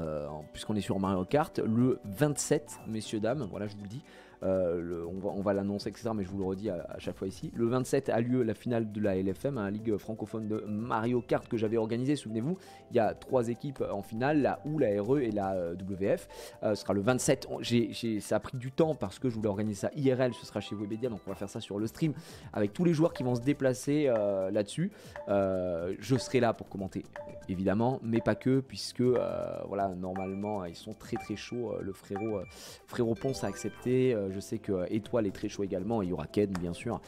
puisqu'on est sur Mario Kart, le 27, messieurs, dames, voilà je vous le dis, on va l'annoncer, etc. Mais je vous le redis à chaque fois ici. Le 27 a lieu la finale de la LFM, la Ligue francophone de Mario Kart que j'avais organisée. Souvenez-vous, il y a 3 équipes en finale, la OU, la RE et la WF. Ce sera le 27. Ça a pris du temps parce que je voulais organiser ça IRL. Ce sera chez Webedia, donc on va faire ça sur le stream avec tous les joueurs qui vont se déplacer là-dessus. Je serai là pour commenter, évidemment, mais pas que, puisque voilà, normalement ils sont très très chauds. Le frérot Ponce a accepté. Je sais que Étoile est très chaud également. Il y aura Ken, bien sûr,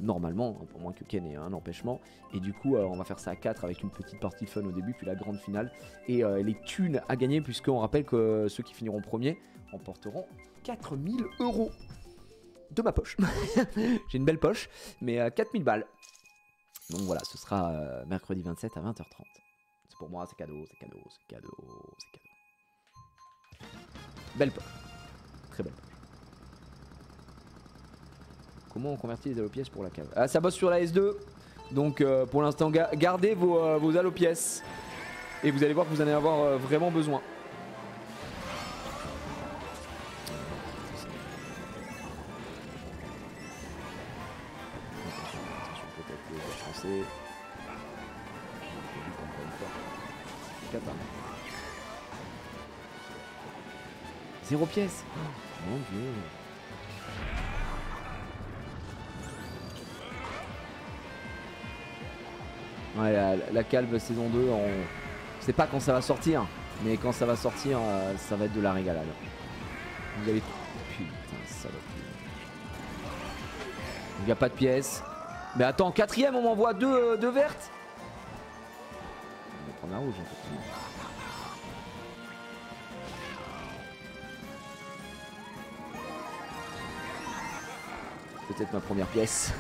normalement, pour moins que Ken ait un empêchement. Et du coup, on va faire ça à 4 avec une petite partie fun au début, puis la grande finale. Et les thunes à gagner, puisqu'on rappelle que ceux qui finiront premiers emporteront 4000 € de ma poche. J'ai une belle poche, mais 4000 balles. Donc voilà, ce sera mercredi 27 à 20h30. C'est pour moi, c'est cadeau, c'est cadeau, c'est cadeau, c'est cadeau. Belle poche. Très belle poche. Comment on convertit les allopièces pour la cave? Ah, ça bosse sur la S2. Donc pour l'instant, gardez vos allopièces. Et vous allez voir que vous allez avoir vraiment besoin. Attention, peut-être que je vais chancer. 0 pièce. Oh, mon dieu. Ouais, la calve saison 2, on sait pas quand ça va sortir, mais quand ça va sortir, ça va être de la régalade. Vous allez... Putain, salope. Il n'y a pas de pièces. Mais attends, 4ème, on m'envoie deux vertes. On va prendre la rouge, effectivement. Peut-être ma première pièce.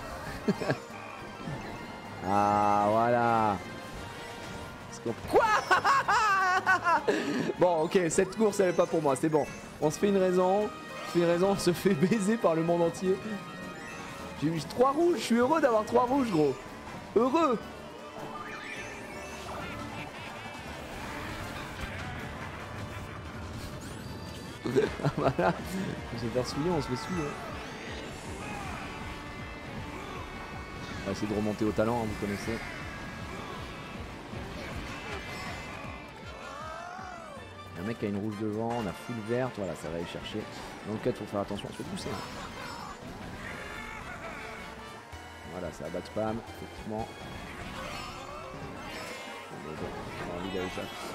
Ah, voilà. Quoi? Bon, ok, cette course, elle est pas pour moi, c'est bon. On se fait une raison. On se fait baiser par le monde entier. J'ai eu 3 rouges, je suis heureux d'avoir 3 rouges, gros. Heureux. Voilà. On se fait faire souiller, on se fait souiller. On va essayer de remonter au talent, hein, vous connaissez. Il y a un mec qui a une rouge devant, on a full verte, voilà, ça va aller chercher. Dans le cas, il faut faire attention, on se fait pousser. Voilà, ça va spam, effectivement.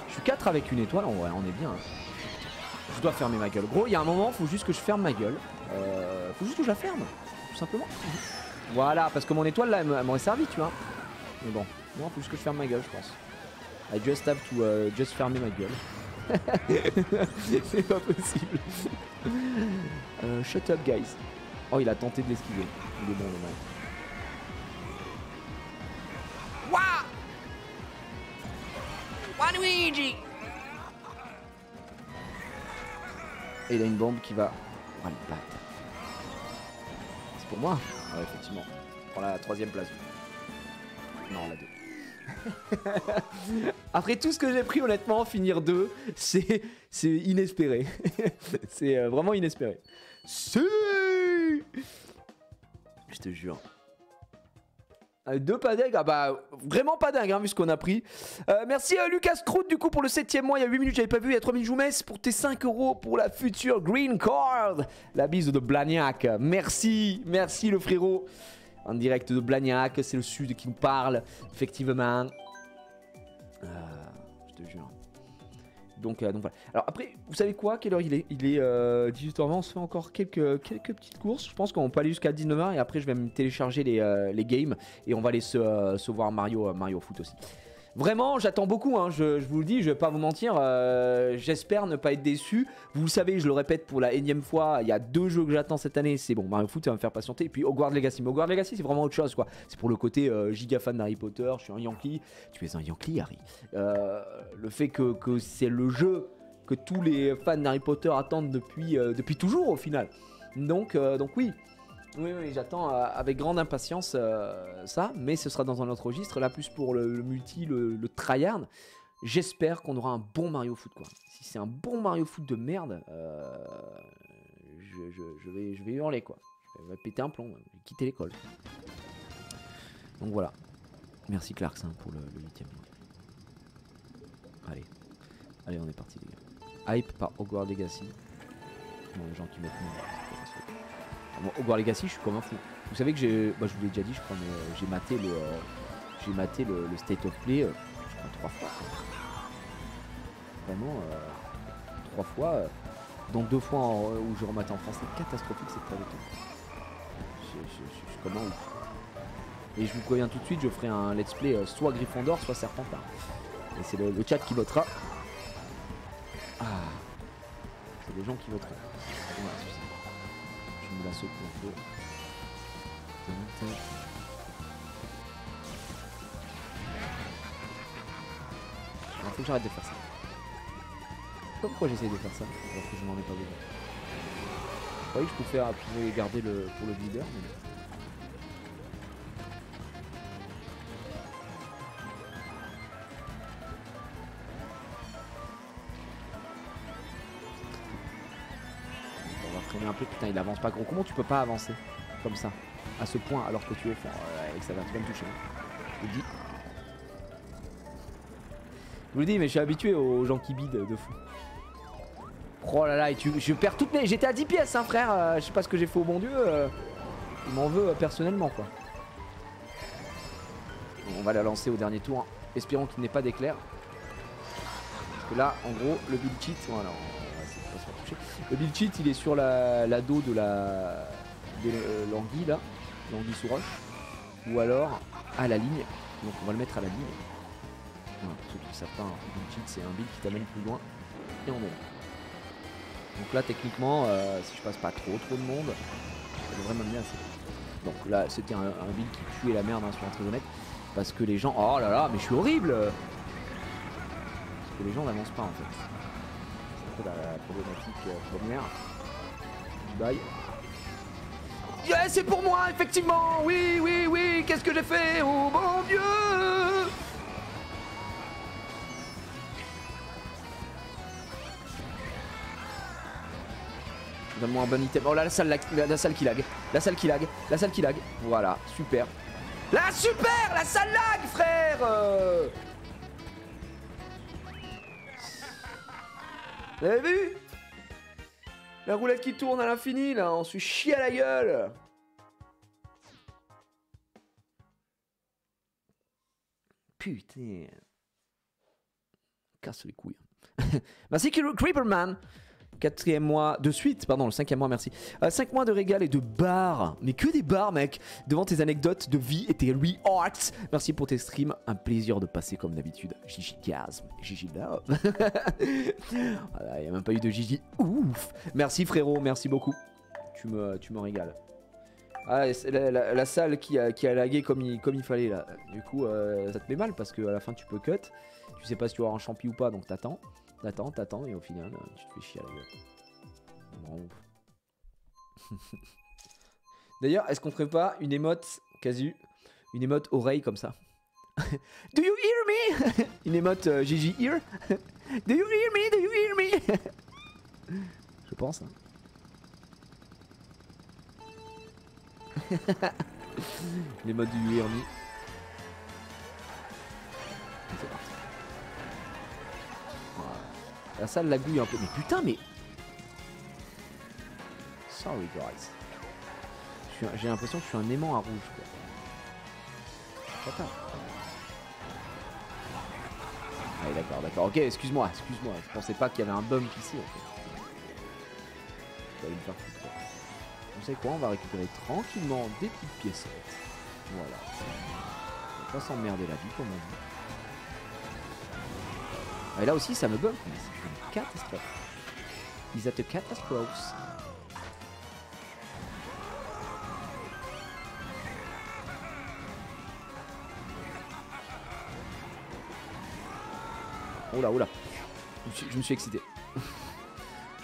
Je suis 4 avec une étoile, en vrai, on est bien. Je dois fermer ma gueule. Gros, il y a un moment, il faut juste que je ferme ma gueule. Faut juste que je la ferme, tout simplement. Voilà, parce que mon étoile là, elle m'aurait servi, tu vois. Mais bon, moi, il faut juste que je ferme ma gueule, je pense. I just have to just fermer ma gueule. C'est pas possible. Shut up, guys. Oh, il a tenté de l'esquiver. Il est bon, le mec. Waluigi. Et il a une bombe qui va... Oh, le bâtard. C'est pour moi. Ouais, effectivement. On prend la 3ème place. Non, la 2. Après tout ce que j'ai pris, honnêtement, finir 2, c'est inespéré. C'est vraiment inespéré. Si, je te jure. 2 pas dingue, ah bah vraiment pas dingue, hein, vu ce qu'on a pris. Merci Lucas Croûte du coup pour le 7ème mois, il y a 8 minutes j'avais pas vu, il y a 3 minutes je vous mets pour tes 5 € pour la future green card. La bise de Blagnac, merci le frérot. En direct de Blagnac, c'est le sud qui nous parle, effectivement. Je te jure. Donc voilà. Alors après, vous savez quoi? Quelle heure il est? Il est 18h20, on se fait encore quelques petites courses. Je pense qu'on peut aller jusqu'à 19h et après je vais me télécharger les games et on va aller se voir Mario Foot aussi. Vraiment, j'attends beaucoup, hein, je vous le dis, je vais pas vous mentir, j'espère ne pas être déçu. Vous le savez, je le répète pour la énième fois, il y a 2 jeux que j'attends cette année, c'est bon, Mario Foot, ça va me faire patienter, et puis Hogwarts Legacy. Mais Hogwarts Legacy, c'est vraiment autre chose, quoi. C'est pour le côté giga fan d'Harry Potter, je suis un Yankee, tu es un Yankee, Harry. Le fait que c'est le jeu que tous les fans d'Harry Potter attendent depuis toujours, au final. Donc oui. Oui, j'attends avec grande impatience ça, mais ce sera dans un autre registre, là plus pour le multi, le tryhard. J'espère qu'on aura un bon Mario Foot quoi. Si c'est un bon Mario Foot de merde, je vais hurler quoi. Je vais péter un plomb, je vais quitter l'école. Donc voilà. Merci Clarks hein, pour le 8ème. Allez, on est parti les gars. Hype par Hogwarts Legacy. Bon, les gens qui mettent non. Bon, Hogwarts Legacy, je suis comme un fou. Vous savez que j'ai, je vous l'ai déjà dit, je crois, mais j'ai maté le State of Play, je crois 3 fois. Vraiment, 3 fois, dont 2 fois où je rematais en français. Catastrophique cette fois de temps. Je suis comme un ouf. Et je vous préviens tout de suite, je ferai un let's play soit Gryffondor, soit Serpentard. Et c'est le chat qui votera. Ah, c'est les gens qui voteront. Voilà, je me la secoue un peu. Il faut que j'arrête de faire ça. Pourquoi j'essaye de faire ça alors que je n'en ai pas besoin. Vous voyez que je pouvais garder pour le leader. Mais... on va freiner un peu. Putain, il avance pas gros. Comment tu peux pas avancer comme ça à ce point alors que tu es fort avec ça va, tu vas me toucher. Je vous le dis. Je vous le dis, mais je suis habitué aux gens qui bident de fou. Oh là là, et je perds toutes mes... J'étais à 10 pièces, hein, frère. Je sais pas ce que j'ai fait au bon Dieu. Il m'en veut personnellement, quoi. On va la lancer au dernier tour. Hein. Espérons qu'il n'ait pas d'éclair. Parce que là, en gros, le build cheat... Voilà, on va essayer de pas se faire toucher. Le build cheat, il est sur la dos de l'anguille, là. L'anguille sous roche. Ou alors, à la ligne. Donc on va le mettre à la ligne. Voilà, pour ceux qui ne savent pas, un build cheat, c'est un build qui t'amène plus loin. Et on est là. Donc là techniquement si je passe pas trop de monde, ça devrait m'amener assez. Donc là c'était un build qui tuait la merde hein, soyons très honnête. Parce que les gens. Oh là là mais je suis horrible. Parce que les gens n'avancent pas en fait. C'est un peu la problématique première. Bye. Yeah, c'est pour moi effectivement. Oui, qu'est-ce que j'ai fait? Oh mon Dieu. Donne-moi un bon item. Oh là, la salle qui lag. La salle qui lag. La salle qui lag. Voilà, super. La salle lag, frère. Vous avez vu? La roulette qui tourne à l'infini, là. On se chie à la gueule. Putain. Casse les couilles. Merci Creeperman. 4e mois de suite, pardon, le 5e mois, merci. 5 mois de régal et de bars, mais que des bars, mec, devant tes anecdotes de vie et tes re-arts. Merci pour tes streams, un plaisir de passer comme d'habitude. Gigi Gasm, Gigi Love. Voilà, il n'y a même pas eu de Gigi ouf. Merci frérot, merci beaucoup. Tu me régales. Ah, la salle qui a lagué comme il fallait là. Du coup, ça te met mal parce qu'à la fin tu peux cut. Tu sais pas si tu auras un champi ou pas, donc t'attends. T'attends et au final tu te fais chier à la gueule. Bon. D'ailleurs, est-ce qu'on ferait pas une émote casu, une émote oreille comme ça? Do you hear me? Une émote Gigi ear? Do you hear me? Do you hear me? Je pense. Hein. L'émote du hear me. C'est parti. La salle lagouille un peu. Mais putain, mais... Sorry, guys. J'ai l'impression que je suis un aimant à rouge, quoi. Attends. Allez, d'accord. Ok, excuse-moi. Je pensais pas qu'il y avait un bump ici, en fait. Je vais aller me faire foutre. Vous savez quoi? On va récupérer tranquillement des petites piécettes. Voilà. On va pas s'emmerder la vie, comme on dit. Et là aussi ça me bump, mais c'est une catastrophe. Is that a catastrophe? Oh là. Je me suis excité.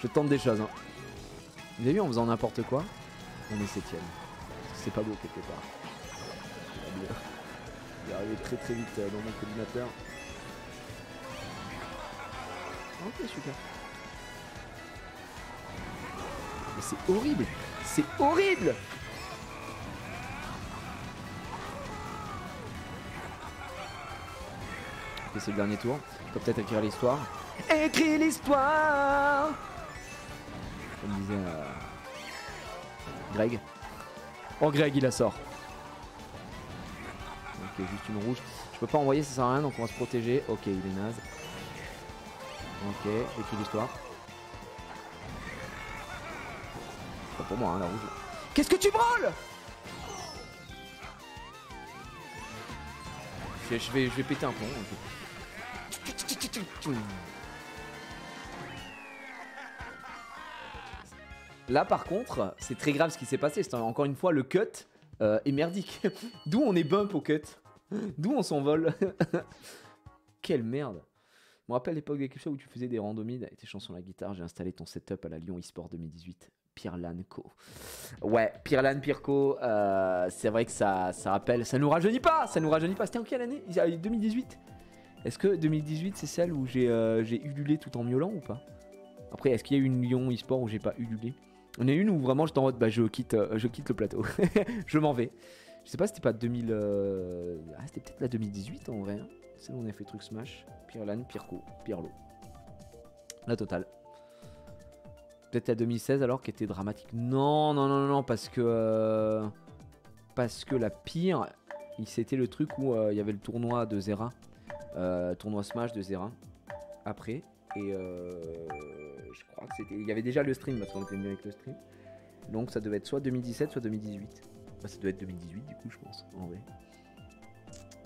Je tente des choses. Hein. Vous avez vu en faisant n'importe quoi? On est 7ème. C'est pas beau quelque part. Je vais arriver très vite dans mon collimateur. Ok, super. Mais c'est horrible. C'est horrible. Ok, c'est le dernier tour. On peut peut-être écrire l'histoire. Écris l'histoire. Comme disait Greg. Oh, Greg, il la sort. Ok, juste une rouge. Je peux pas envoyer, ça sert à rien, donc on va se protéger. Ok, il est naze. Ok, écris l'histoire. Pas pour moi, hein, la rouge. Qu'est-ce que tu branles? Je vais péter un plomb. Okay. Là, par contre, c'est très grave ce qui s'est passé. C'est encore une fois le cut est merdique. D'où on est bump au cut. D'où on s'envole. Quelle merde. Je me rappelle l'époque des clips où tu faisais des randomides avec tes chansons à la guitare. J'ai installé ton setup à la Lyon eSport 2018. Pirlan Co. Ouais, Pirlan Pirco. C'est vrai que ça rappelle. Ça nous rajeunit pas. Ça nous rajeunit pas. C'était en quelle année? 2018. Est-ce que 2018 c'est celle où j'ai ululé tout en miaulant ou pas? Après, est-ce qu'il y a eu une Lyon eSport où j'ai pas ululé? On a une où vraiment j'étais en mode bah je quitte le plateau. Je m'en vais. Je sais pas, c'était pas 2000. Ah, c'était peut-être la 2018 en vrai. C'est où on a fait truc Smash. Pirlan, Pirco, Pirlo. La totale. Peut-être la 2016 alors qui était dramatique. Non, parce que la pire, c'était le truc où il y avait le tournoi de Zera. Tournoi Smash de Zera. Après. Et je crois que c'était. Il y avait déjà le stream parce qu'on était venu avec le stream. Donc ça devait être soit 2017 soit 2018. Bah, ça devait être 2018 du coup je pense en vrai.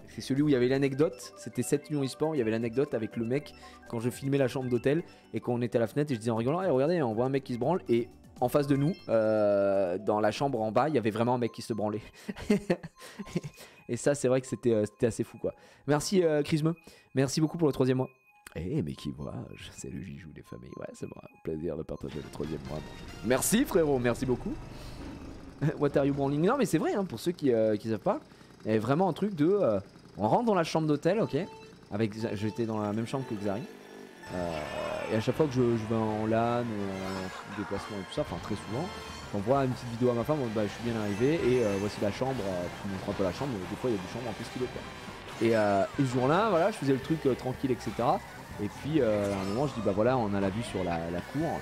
C'est celui où il y avait l'anecdote. C'était 7 Lyon eSport. Il y avait l'anecdote avec le mec quand je filmais la chambre d'hôtel et quand on était à la fenêtre et je disais en rigolant hey, regardez on voit un mec qui se branle et en face de nous dans la chambre en bas il y avait vraiment un mec qui se branlait. Et ça c'est vrai que c'était assez fou quoi. Merci Chrisme. Merci beaucoup pour le 3e mois. Eh mais qui vois-je, c'est le Jijou des familles. Ouais, c'est vrai, plaisir de partager le 3e mois. Merci frérot, merci beaucoup. What are you branling? Non mais c'est vrai, hein, pour ceux qui savent pas, il y avait vraiment un truc de... on rentre dans la chambre d'hôtel, ok. J'étais dans la même chambre que Xari. Et à chaque fois que je vais en LAN, en déplacement et tout ça, enfin très souvent, j'envoie une petite vidéo à ma femme, bah, je suis bien arrivé et voici la chambre, je vous montre un peu la chambre, des fois il y a des chambres un peu stylées quoi. Et ce jour-là, voilà, je faisais le truc tranquille, etc. Et puis à un moment, je dis bah voilà, on a la vue sur la cour.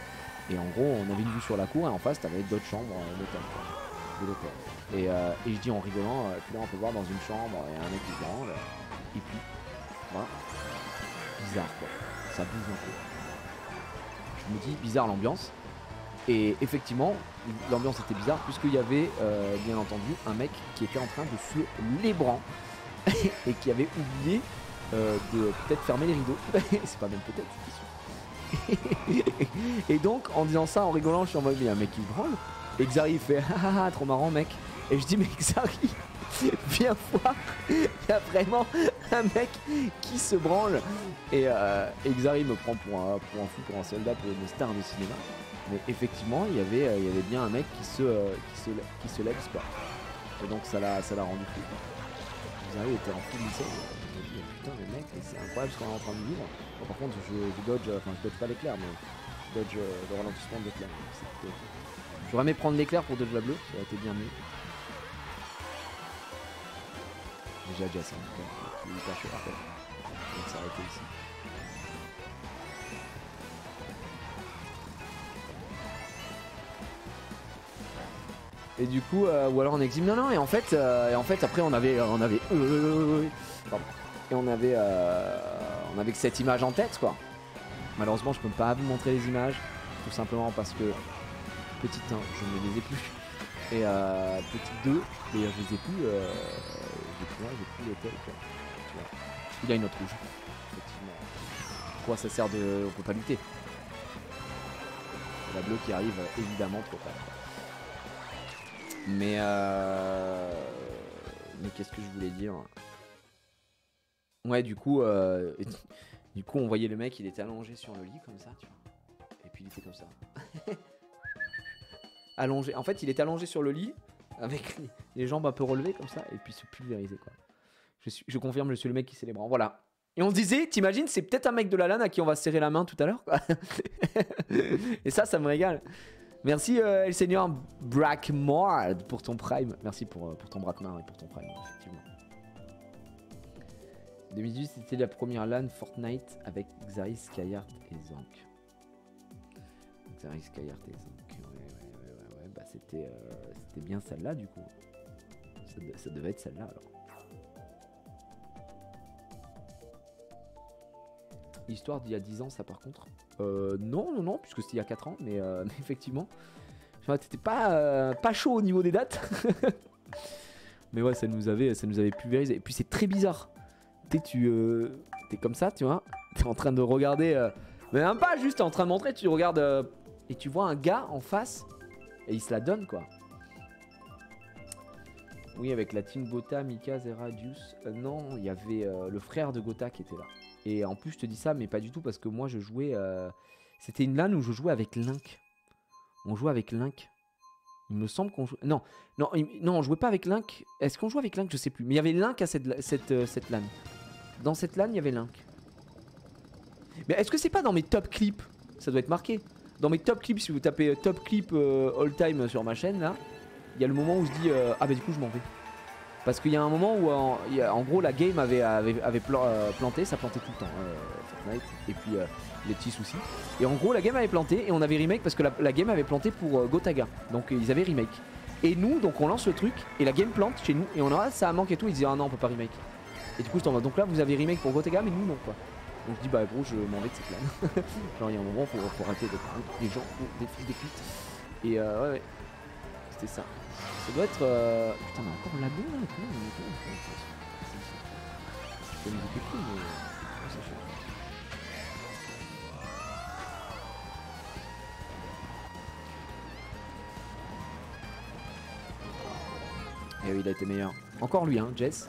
Et en gros, on avait une vue sur la cour et en face, t'avais d'autres chambres d'hôtel. Et je dis en rigolant, puis là on peut voir dans une chambre, il y a un mec qui se branle. Et puis, voilà, bizarre quoi, ça bouge un peu. Je me dis bizarre l'ambiance. Et effectivement, l'ambiance était bizarre puisqu'il y avait bien entendu un mec qui était en train de se lébran. Et qui avait oublié de peut-être fermer les rideaux. C'est pas même peut-être. Et donc en disant ça, en rigolant, je suis en mode il y a un mec qui se branle. Et Xari il fait ah trop marrant mec. Et je dis mais Xari, viens voir. Il y a vraiment un mec qui se branle. Et Xari me prend pour un fou, pour un soldat, pour une star de cinéma. Mais effectivement, il y avait bien un mec qui se lève quoi. Et donc ça l'a rendu fou. Xari était en full lycée, je me dis putain mais mec c'est incroyable ce qu'on est en train de vivre. Bon, par contre je dodge pas l'éclair mais je dodge le ralentissement de l'éclair. J'aurais aimé prendre l'éclair pour dodge la bleue, ça aurait été bien mieux. Déjà ça en tout cas, il est hyper chaud après. Donc s'arrêter ici. Et du coup, ou alors on exime. Non, et en fait après on avait pardon. Et on avait que cette image en tête quoi. Malheureusement, je peux pas vous montrer les images, tout simplement parce que petite 1, je ne les ai plus. Et petite 2, d'ailleurs je les ai plus. J'ai plus l'hôtel quoi. Tu vois. Il y a une autre rouge. Effectivement. Quoi, ça sert de comptabilité. La bleue qui arrive évidemment trop tard. Mais qu'est-ce que je voulais dire? Ouais, du coup, on voyait le mec, il était allongé sur le lit comme ça, tu vois. Et puis il était comme ça. Allongé. En fait, il était allongé sur le lit avec les jambes un peu relevées comme ça, et puis se pulvériser quoi. Je confirme, je suis le mec qui s'est les bras. Voilà. Et on se disait, t'imagines, c'est peut-être un mec de la LAN à qui on va serrer la main tout à l'heure. Et ça me régale. Merci El Seigneur Brackmord pour ton prime. Merci pour ton Brackmard et pour ton prime, effectivement. 2018, c'était la première LAN Fortnite avec Xari, Skyheart et Zank. Xari, Skyheart et Zank. Ouais. Bah c'était bien celle-là du coup. Ça devait être celle-là alors. Histoire d'il y a 10 ans, ça par contre. Non, puisque c'était il y a 4 ans, mais effectivement. T'étais pas chaud au niveau des dates. Mais ouais, ça nous avait pulvérisé. Et puis c'est très bizarre. T'es comme ça, tu vois. T'es en train de regarder. Mais même pas juste en train de montrer, tu regardes. Et tu vois un gars en face. Et il se la donne, quoi. Oui, avec la team Gotha, Mika, Zera, Deuce. Non, il y avait le frère de Gotha qui était là. Et en plus, je te dis ça, mais pas du tout, parce que moi, je jouais... C'était une LAN où je jouais avec Link. On jouait avec Link. Il me semble qu'on jouait... Non, on jouait pas avec Link. Est-ce qu'on jouait avec Link? Je sais plus. Mais il y avait Link à cette LAN. Dans cette LAN, il y avait Link. Mais est-ce que c'est pas dans mes top clips? Ça doit être marqué. Dans mes top clips, si vous tapez top clip all time sur ma chaîne, là, il y a le moment où je dis... ah bah du coup, je m'en vais. Parce qu'il y a un moment où en gros la game avait planté, ça plantait tout le temps Fortnite, et puis les petits soucis. Et en gros la game avait planté et on avait remake parce que la game avait planté pour Gotaga. Donc ils avaient remake. Et nous donc on lance le truc et la game plante chez nous et on a ça manque et tout, ils disaient ah non on peut pas remake. Et du coup je t'en vas. Donc là vous avez remake pour Gotaga mais nous non quoi. Donc je dis bah gros je m'en vais de cette LAN. Genre il y a un moment faut arrêter de prendre des gens pour des fils des putes. Et ouais. C'était ça. Ça doit être... Putain, mais encore là-bas, là. Comment on est beaucoup, mais... c'est chaud. Et oui, il a été meilleur. Encore lui, hein, Jess.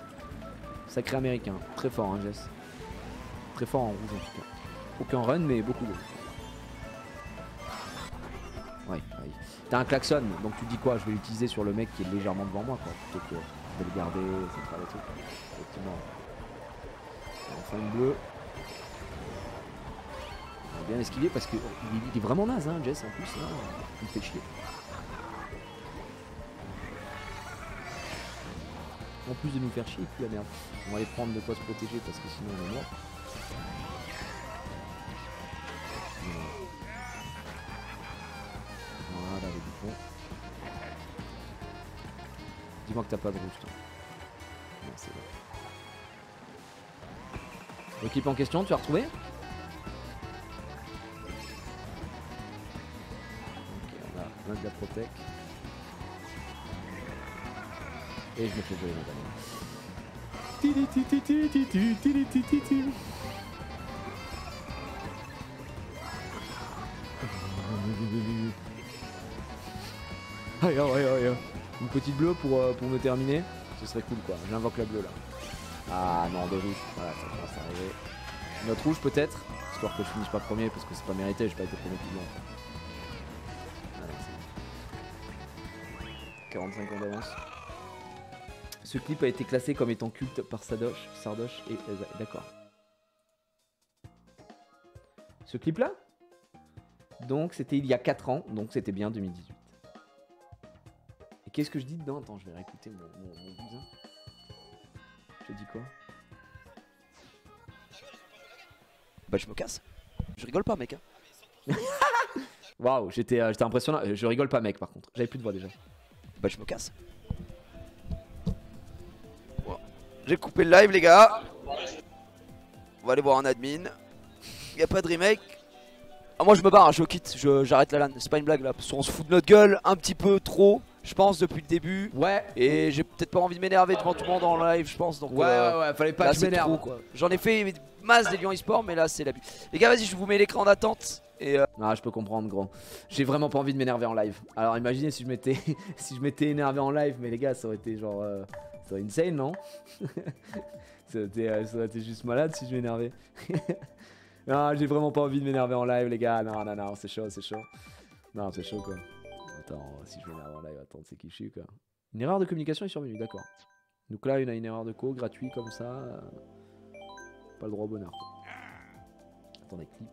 Sacré américain. Très fort, hein, Jess. Très fort en rouge, en tout cas. Aucun run, mais beaucoup de... Ouais. T'as un klaxon, donc tu dis quoi? Je vais l'utiliser sur le mec qui est légèrement devant moi, quoi. Plutôt que de le garder, etc. Effectivement. Enfin une bleue. On a bien esquivé parce qu'il est vraiment naze, hein, Jess, en plus. Là, il me fait chier. En plus de nous faire chier, il pue la merde. On va aller prendre de quoi se protéger parce que sinon on est mort. Voilà, les boutons. Dis-moi que t'as pas de rouge, toi. Non, c'est bon. L'équipe en question, tu as retrouvé? Ok, on a l'un de la protec. Et je me fais voler ma balle. Une petite bleue pour me terminer. Ce serait cool quoi. J'invoque la bleue là. Ah non, de rouge. Voilà, ça commence à arriver. Notre rouge peut-être. Histoire que je finisse pas premier parce que c'est pas mérité. J'ai pas été premier tout le long. Allez, 45 ans d'avance. Ce clip a été classé comme étant culte par Sardoche et d'accord. Ce clip là, donc c'était il y a 4 ans, donc c'était bien 2018. Et qu'est-ce que je dis dedans? Attends, je vais réécouter mon bousin. Je dis quoi? Bah je me casse. Je rigole pas mec. Hein. Waouh, j'étais impressionnant. Je rigole pas mec par contre. J'avais plus de voix déjà. Bah je me casse. Bon. J'ai coupé le live les gars. On va aller voir un admin. Y'a pas de remake. Ah moi je me barre, hein, je quitte, j'arrête la LAN, c'est pas une blague là. Parce qu'on se fout de notre gueule un petit peu trop, je pense, depuis le début. Ouais. Et j'ai peut-être pas envie de m'énerver devant tout le monde en live, je pense. Donc, ouais, fallait pas là, que je m'énerve. J'en ai fait masse des Lyon eSport, mais là c'est l'abus. Les gars, vas-y, je vous mets l'écran d'attente. Et Ah, je peux comprendre, gros. J'ai vraiment pas envie de m'énerver en live. Alors imaginez si je m'étais si je m'étais énervé en live, mais les gars, ça aurait été genre ça aurait été insane, non? Ça aurait été juste malade si je m'énervais. Non, j'ai vraiment pas envie de m'énerver en live, les gars. Non, c'est chaud, c'est chaud. Non, c'est chaud, quoi. Attends, si je m'énerve en live, attends, c'est qui je suis, quoi. Une erreur de communication est survenue, d'accord. Donc là, il y a une erreur de co, gratuit, comme ça. pas le droit au bonheur. Quoi. Attendez, clip.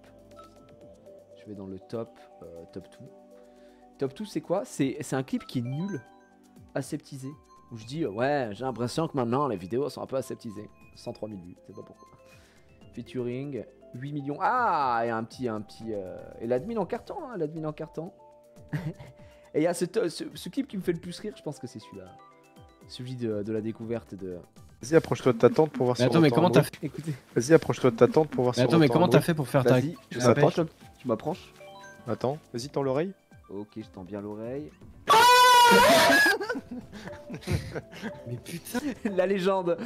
Je vais dans le top 2. Top 2 c'est quoi? C'est un clip qui est nul, aseptisé. Où je dis ouais, j'ai l'impression que maintenant les vidéos sont un peu aseptisées. 103 000 vues, je sais pas pourquoi. Featuring 8 millions. Ah, et un petit et l'admin en carton, hein, l'admin en carton. Et il y a ce clip qui me fait le plus rire, je pense que c'est celui-là. Celui de la découverte de... Vas-y, approche-toi de ta tente pour voir si attends, mais comment t'as fait? Écoutez. Vas-y, approche-toi de ta tente pour voir si Attends, mais comment t'as fait pour faire ta... Vas-y, tu m'approches. Attends, vas-y, tends l'oreille. Ok, je tends bien l'oreille. Mais putain. La légende.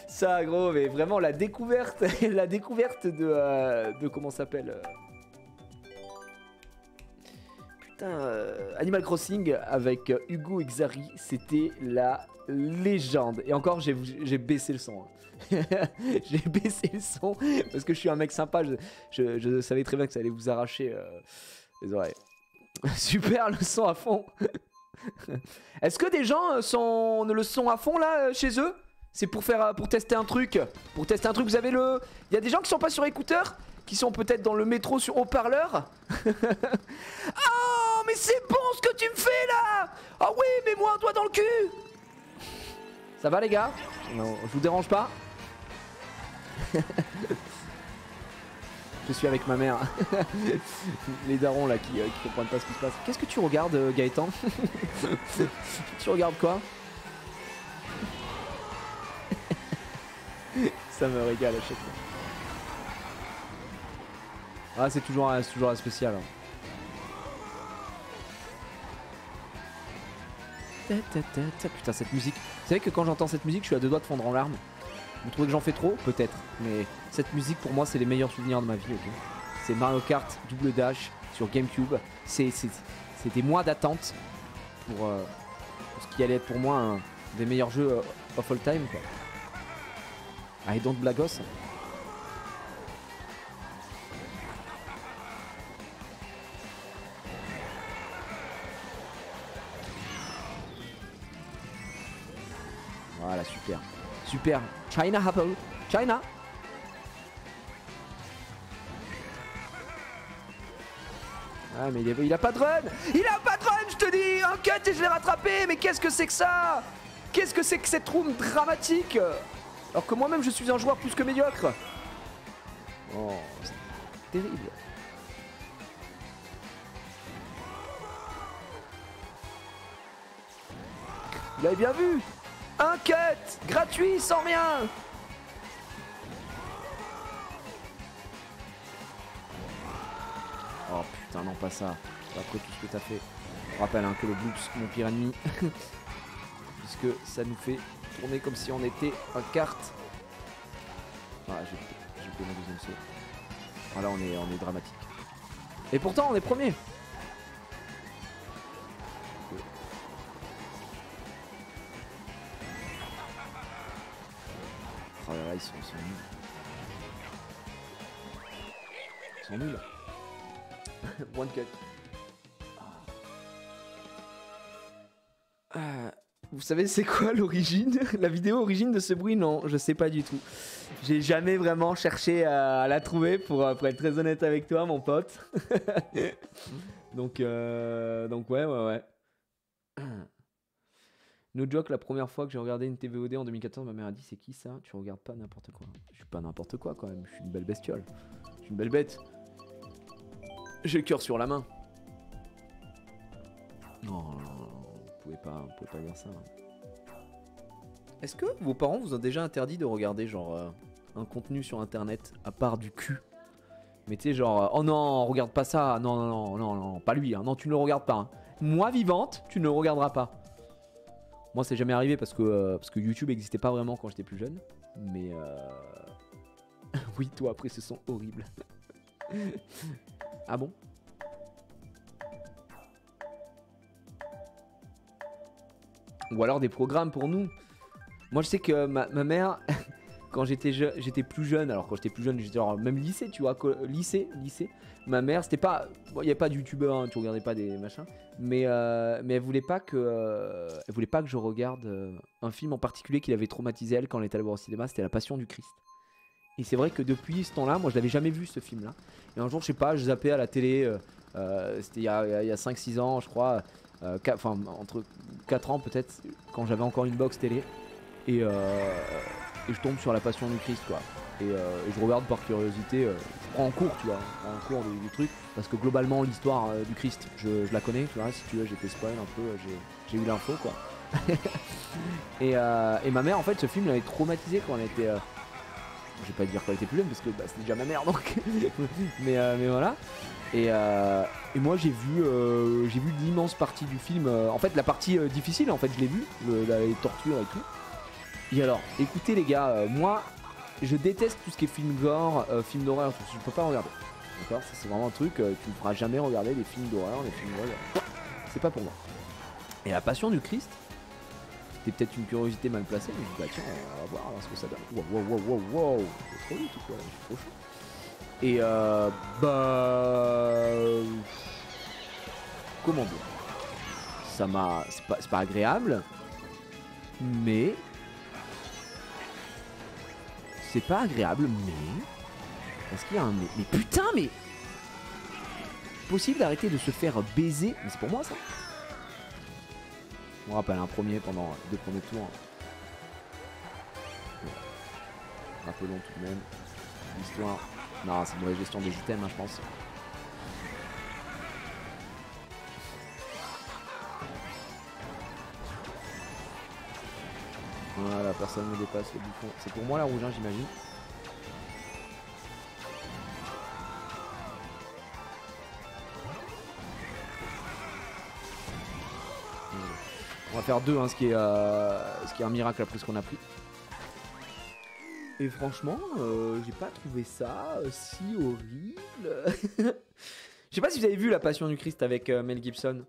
Ça, gros, mais vraiment la découverte de comment ça s'appelle Animal Crossing avec Hugo Xari, c'était la légende. Et encore, j'ai baissé le son. Hein. J'ai baissé le son parce que je suis un mec sympa. Je savais très bien que ça allait vous arracher les oreilles. Super, le son à fond. Est-ce que des gens ne le sont à fond là chez eux? C'est pour tester un truc. Pour tester un truc, vous avez le... Il y a des gens qui sont pas sur écouteurs, qui sont peut-être dans le métro sur haut-parleur. Oh, mais c'est bon ce que tu me fais là. Ah oui, mets-moi un doigt dans le cul. Ça va les gars? Non, je vous dérange pas? Je suis avec ma mère. Les darons là qui comprennent pas ce qui se passe. Qu'est-ce que tu regardes Gaëtan? Tu regardes quoi? Ça me régale à chaque fois. Ah c'est toujours la spéciale. Hein. Putain cette musique. Vous savez que quand j'entends cette musique je suis à deux doigts de fondre en larmes. Vous trouvez que j'en fais trop? Peut-être. Mais cette musique pour moi c'est les meilleurs souvenirs de ma vie. Okay, c'est Mario Kart Double Dash sur GameCube. C'est des mois d'attente pour ce qui allait être pour moi un des meilleurs jeux of all time. Quoi. I don't blagos. Voilà, super. Super. China Apple. China. Ah mais il a pas de run. Il a pas de run, je te dis. Un cut et je l'ai rattrapé. Mais qu'est-ce que c'est que ça? Qu'est-ce que c'est que cette room dramatique? Alors que moi-même je suis un joueur plus que médiocre. Oh, c'est terrible. Vous l'avez bien vu? Un cut gratuit sans rien. Oh putain non pas ça. Après tout ce que t'as fait. Je rappelle hein, que le Bloops mon pire ennemi. Puisque ça nous fait tourner comme si on était un kart. Ah j'ai fait mon deuxième saut. Voilà on est dramatique. Et pourtant on est premier. Oh là là, ils sont nuls. Ils sont nuls. One cut. Vous savez c'est quoi l'origine? La vidéo origine de ce bruit? Non, je sais pas du tout. J'ai jamais vraiment cherché à la trouver pour être très honnête avec toi mon pote. donc ouais. No joke, la première fois que j'ai regardé une TVOD en 2014, ma mère a dit c'est qui ça? Tu regardes pas n'importe quoi. Je suis pas n'importe quoi quand même, je suis une belle bestiole. Je suis une belle bête. J'ai le cœur sur la main. Non, vous pouvez pas dire ça. Est-ce que vos parents vous ont déjà interdit de regarder genre un contenu sur internet à part du cul? Mais tu sais genre oh non, regarde pas ça, non, pas lui, hein. Non tu ne le regardes pas. Hein. Moi vivante, tu ne le regarderas pas. Moi c'est jamais arrivé parce que YouTube n'existait pas vraiment quand j'étais plus jeune. Mais oui toi après ce sont horribles. Ah bon? Ou alors des programmes pour nous. Moi je sais que ma mère quand j'étais plus jeune, alors quand j'étais plus jeune j'étais genre même lycée tu vois, lycée, ma mère c'était pas, bon il y a pas de youtubeur, hein, tu regardais pas des machins, mais elle voulait pas que je regarde un film en particulier qui l'avait traumatisé elle quand elle était allée voir au cinéma, c'était La Passion du Christ. Et c'est vrai que depuis ce temps-là, moi je l'avais jamais vu ce film-là. Et un jour, je sais pas, je zappais à la télé, c'était il y a 5-6 ans, je crois, enfin entre 4 ans peut-être, quand j'avais encore une box télé. Et je tombe sur la Passion du Christ, quoi. Et je regarde par curiosité, je prends en cours, tu vois, je prends en cours du truc, parce que globalement l'histoire du Christ, je la connais, tu vois, si tu veux, j'ai fait spoil un peu, j'ai eu l'info, quoi. et ma mère, en fait, ce film l'avait traumatisée quand elle était... je vais pas dire qu'elle était plus jeune, parce que bah, c'était déjà ma mère, donc... mais voilà. Et moi j'ai vu l'immense partie du film, en fait la partie difficile, en fait je l'ai vu, les tortures et tout. Et alors, écoutez les gars, moi je déteste tout ce qui est film gore, film d'horreur, je peux pas regarder. D'accord, ça c'est vraiment un truc, tu me feras jamais regarder les films d'horreur, les films gore, c'est pas pour moi. Et la Passion du Christ, c'était peut-être une curiosité mal placée, mais je dis bah tiens, on va voir ce que ça donne. Wow, c'est trop vite ou quoi, je suis trop chaud. Et comment dire, ça m'a, c'est pas agréable, mais c'est pas agréable, mais est-ce qu'il y a un mais putain, mais possible d'arrêter de se faire baiser, mais c'est pour moi ça. On rappelle un premier pendant 2 premiers tours. Rappelons tout de même l'histoire. Non, c'est une mauvaise gestion des items, hein, je pense. Voilà, personne ne dépasse le bouffon. C'est pour moi la rouge, hein, j'imagine. On va faire 2, hein, ce qui est un miracle après ce qu'on a pris. Et franchement, j'ai pas trouvé ça si horrible. Je sais pas si vous avez vu La Passion du Christ avec Mel Gibson.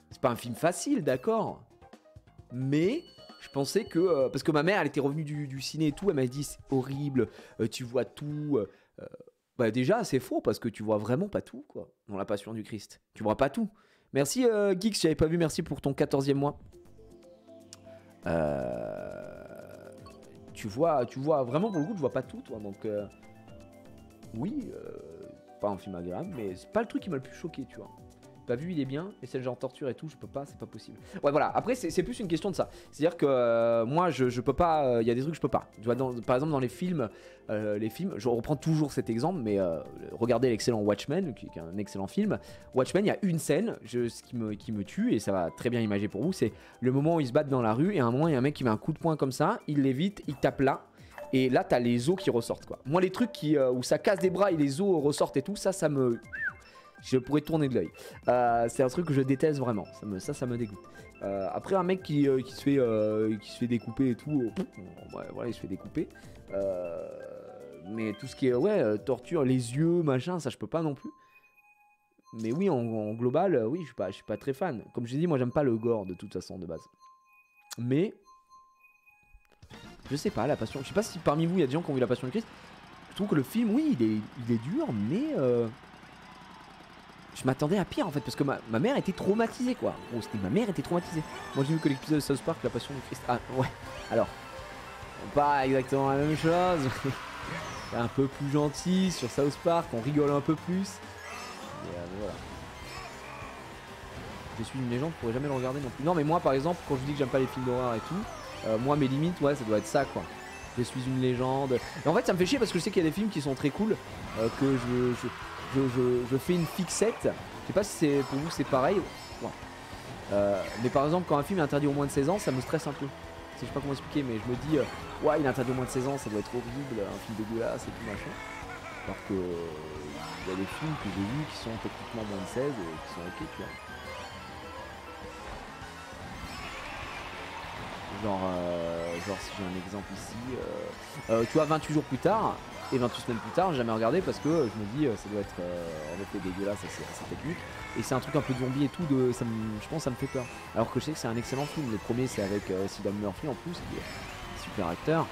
C'est pas un film facile, d'accord. Mais je pensais que... parce que ma mère, elle était revenue du ciné et tout, elle m'a dit c'est horrible, tu vois tout. Bah déjà, c'est faux parce que tu vois vraiment pas tout, quoi, dans La Passion du Christ. Tu vois pas tout. Merci Geeks, j'avais pas vu, merci pour ton 14e mois. Tu vois vraiment pour le coup, tu vois pas tout, toi, donc oui, pas un film agréable, mais c'est pas le truc qui m'a le plus choqué, tu vois. Pas vu, il est bien, et c'est le genre torture et tout, je peux pas, c'est pas possible. Ouais, voilà, après c'est plus une question de ça. C'est-à-dire que moi je peux pas, il y a des trucs que je peux pas. Tu vois, par exemple dans les films, je reprends toujours cet exemple, mais regardez l'excellent Watchmen, qui est un excellent film. Watchmen, il y a une scène, ce qui me tue, et ça va très bien imager pour vous, c'est le moment où ils se battent dans la rue, et à un moment il y a un mec qui met un coup de poing comme ça, il l'évite, il tape là. Et là t'as les os qui ressortent, quoi. Moi les trucs où ça casse des bras et les os ressortent et tout, ça me... Je pourrais tourner de l'œil. C'est un truc que je déteste vraiment. Ça me dégoûte. Après, un mec qui se fait découper et tout, voilà, il se fait découper. Mais tout ce qui est torture, les yeux, machin, ça je peux pas non plus. Mais oui, en global, oui, je suis pas très fan. Comme je dit, moi j'aime pas le gore de toute façon de base. Mais je sais pas, la Passion. Je sais pas si parmi vous il y a des gens qui ont vu La Passion du Christ. Je trouve que le film, oui, il est dur, mais je m'attendais à pire en fait, parce que ma mère était traumatisée, quoi. Oh, c'était ma mère était traumatisée. Moi j'ai vu que l'épisode de South Park, La Passion du Christ. Ah ouais, alors, pas exactement la même chose. C'est un peu plus gentil sur South Park, on rigole un peu plus. Mais voilà. Je suis une légende, je pourrais jamais le regarder non plus. Non mais moi par exemple, quand je dis que j'aime pas les films d'horreur et tout, moi mes limites, ouais, ça doit être ça, quoi. Je suis une légende. Et en fait ça me fait chier parce que je sais qu'il y a des films qui sont très cool, que je fais une fixette. Je sais pas si c'est pour vous c'est pareil. Ouais. Mais par exemple quand un film est interdit au moins de 16 ans, ça me stresse un peu. Je sais pas comment expliquer, mais je me dis ouais, il est interdit au moins de 16 ans, ça doit être horrible, un film dégueulasse et tout machin. Alors que il y a des films que j'ai vus qui sont techniquement moins de 16 et qui sont ok, tu vois. Genre si j'ai un exemple ici, tu vois 28 jours plus tard et 28 semaines plus tard, j'ai jamais regardé parce que je me dis ça doit être en effet dégueulasse, c'est technique et c'est un truc un peu de zombie et tout, je pense que ça me fait peur. Alors que je sais que c'est un excellent film, le premier c'est avec Cillian Murphy en plus, qui est super acteur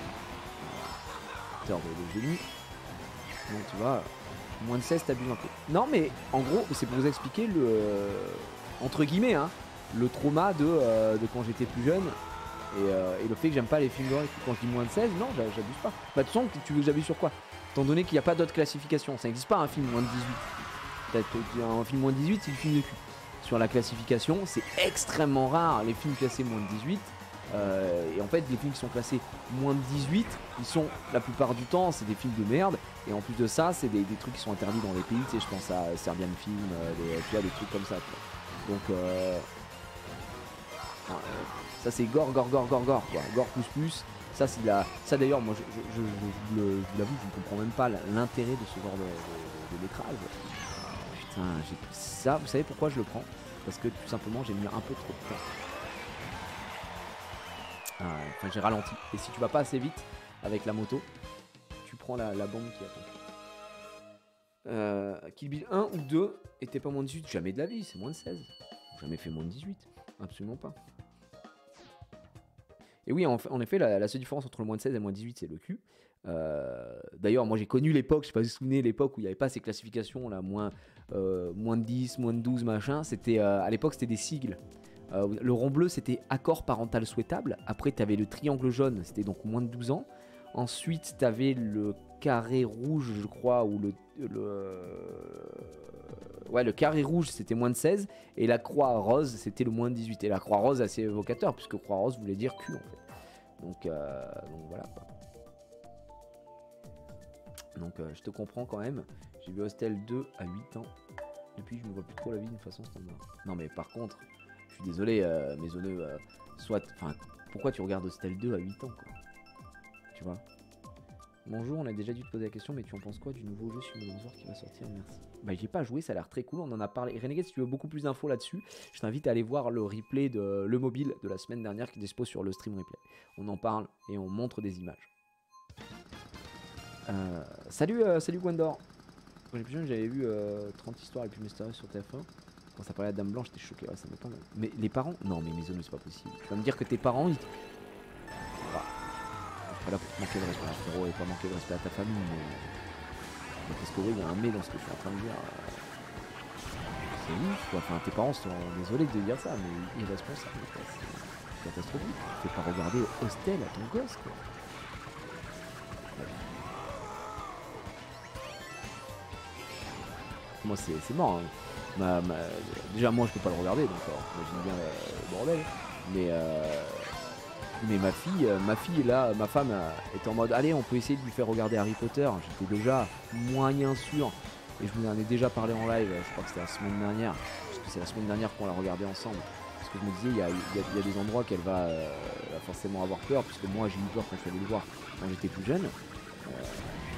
de génie. Donc tu vois, moins de 16 t'abuses un peu. Non mais en gros c'est pour vous expliquer le entre guillemets hein, le trauma de quand j'étais plus jeune. Et le fait que j'aime pas les films d'horreur, quand je dis moins de 16, non, j'abuse pas. Bah, de toute façon, tu veux que j'abuse sur quoi? Étant donné qu'il n'y a pas d'autre classification, ça n'existe pas un film moins de 18. Peut-être un film moins de 18, c'est le film de cul. Sur la classification, c'est extrêmement rare les films classés moins de 18. Et en fait, les films qui sont classés moins de 18, ils sont la plupart du temps, c'est des films de merde. Et en plus de ça, c'est des trucs qui sont interdits dans les pays. Tu sais, je pense à Serbian Film, tu vois, des trucs comme ça. Tu vois. Donc, ça c'est gore, quoi. Gore plus. Ça c'est de la. Ça d'ailleurs, moi je vous l'avoue, je ne comprends même pas l'intérêt de ce genre de métrage. Putain, ça, vous savez pourquoi je le prends? Parce que tout simplement j'ai mis un peu trop de temps. Enfin, j'ai ralenti. Et si tu vas pas assez vite avec la moto, tu prends la bombe qui attend. Kill Bill 1 ou 2 était pas moins de 18. Jamais de la vie, c'est moins de 16. Jamais fait moins de 18. Absolument pas. Et oui, en effet, la seule différence entre le moins de 16 et le moins de 18, c'est le cul. D'ailleurs, moi j'ai connu l'époque, je sais pas si vous vous souvenez, l'époque où il n'y avait pas ces classifications là, moins de 10, moins de 12, machin. C'était à l'époque, c'était des sigles. Le rond bleu, c'était accord parental souhaitable. Après, tu avais le triangle jaune, c'était donc moins de 12 ans. Ensuite, tu avais le carré rouge, je crois, ou ouais, le carré rouge, c'était moins de 16. Et la croix rose, c'était le moins de 18. Et la croix rose, assez évocateur, puisque croix rose voulait dire cul, en fait. Donc voilà, quoi. Donc je te comprends quand même. J'ai vu Hostel 2 à 8 ans. Depuis, je me vois plus trop la vie d'une façon standard. Non, mais par contre, je suis désolé, mes honneux, enfin, pourquoi tu regardes Hostel 2 à 8 ans, quoi? Tu vois? Bonjour, on a déjà dû te poser la question, mais tu en penses quoi du nouveau jeu sur Modern Warfare qui va sortir? Merci. Bah, j'ai pas joué, ça a l'air très cool, on en a parlé. Renegade, si tu veux beaucoup plus d'infos là-dessus, je t'invite à aller voir le replay de Le Mobile de la semaine dernière qui est dispo sur le stream replay. On en parle et on montre des images. Salut Gwendor. Quand j'étais plus jeune, j'avais vu 30 histoires les plus mystérieuses sur TF1. Quand ça parlait à Dame Blanche, j'étais choqué. Ouais, ça m'étonne. Mais les parents? Non, mais mes amis, c'est pas possible. Tu vas me dire que tes parents, ils... Pas là pour te manquer de respect, frérot, et pas manquer de respect à ta famille, mais parce que oui, il y a un mais dans ce que je suis en train de dire. C'est ouf, quoi. Enfin, tes parents sont désolés de dire ça, mais irresponsables, quoi. C'est catastrophique. Tu fais pas regarder Hostel à ton gosse, quoi. Moi, c'est mort. Hein. Déjà, moi, je peux pas le regarder, donc j'imagine bien le bordel. Mais ma fille là, ma femme était en mode allez, on peut essayer de lui faire regarder Harry Potter. J'étais déjà moyen sûr et je vous en ai déjà parlé en live, je crois que c'était la semaine dernière, parce que c'est la semaine dernière qu'on l'a regardé ensemble. Parce que je me disais, il y a des endroits qu'elle va forcément avoir peur, puisque moi j'ai eu peur quand je suis allé le voir quand j'étais plus jeune.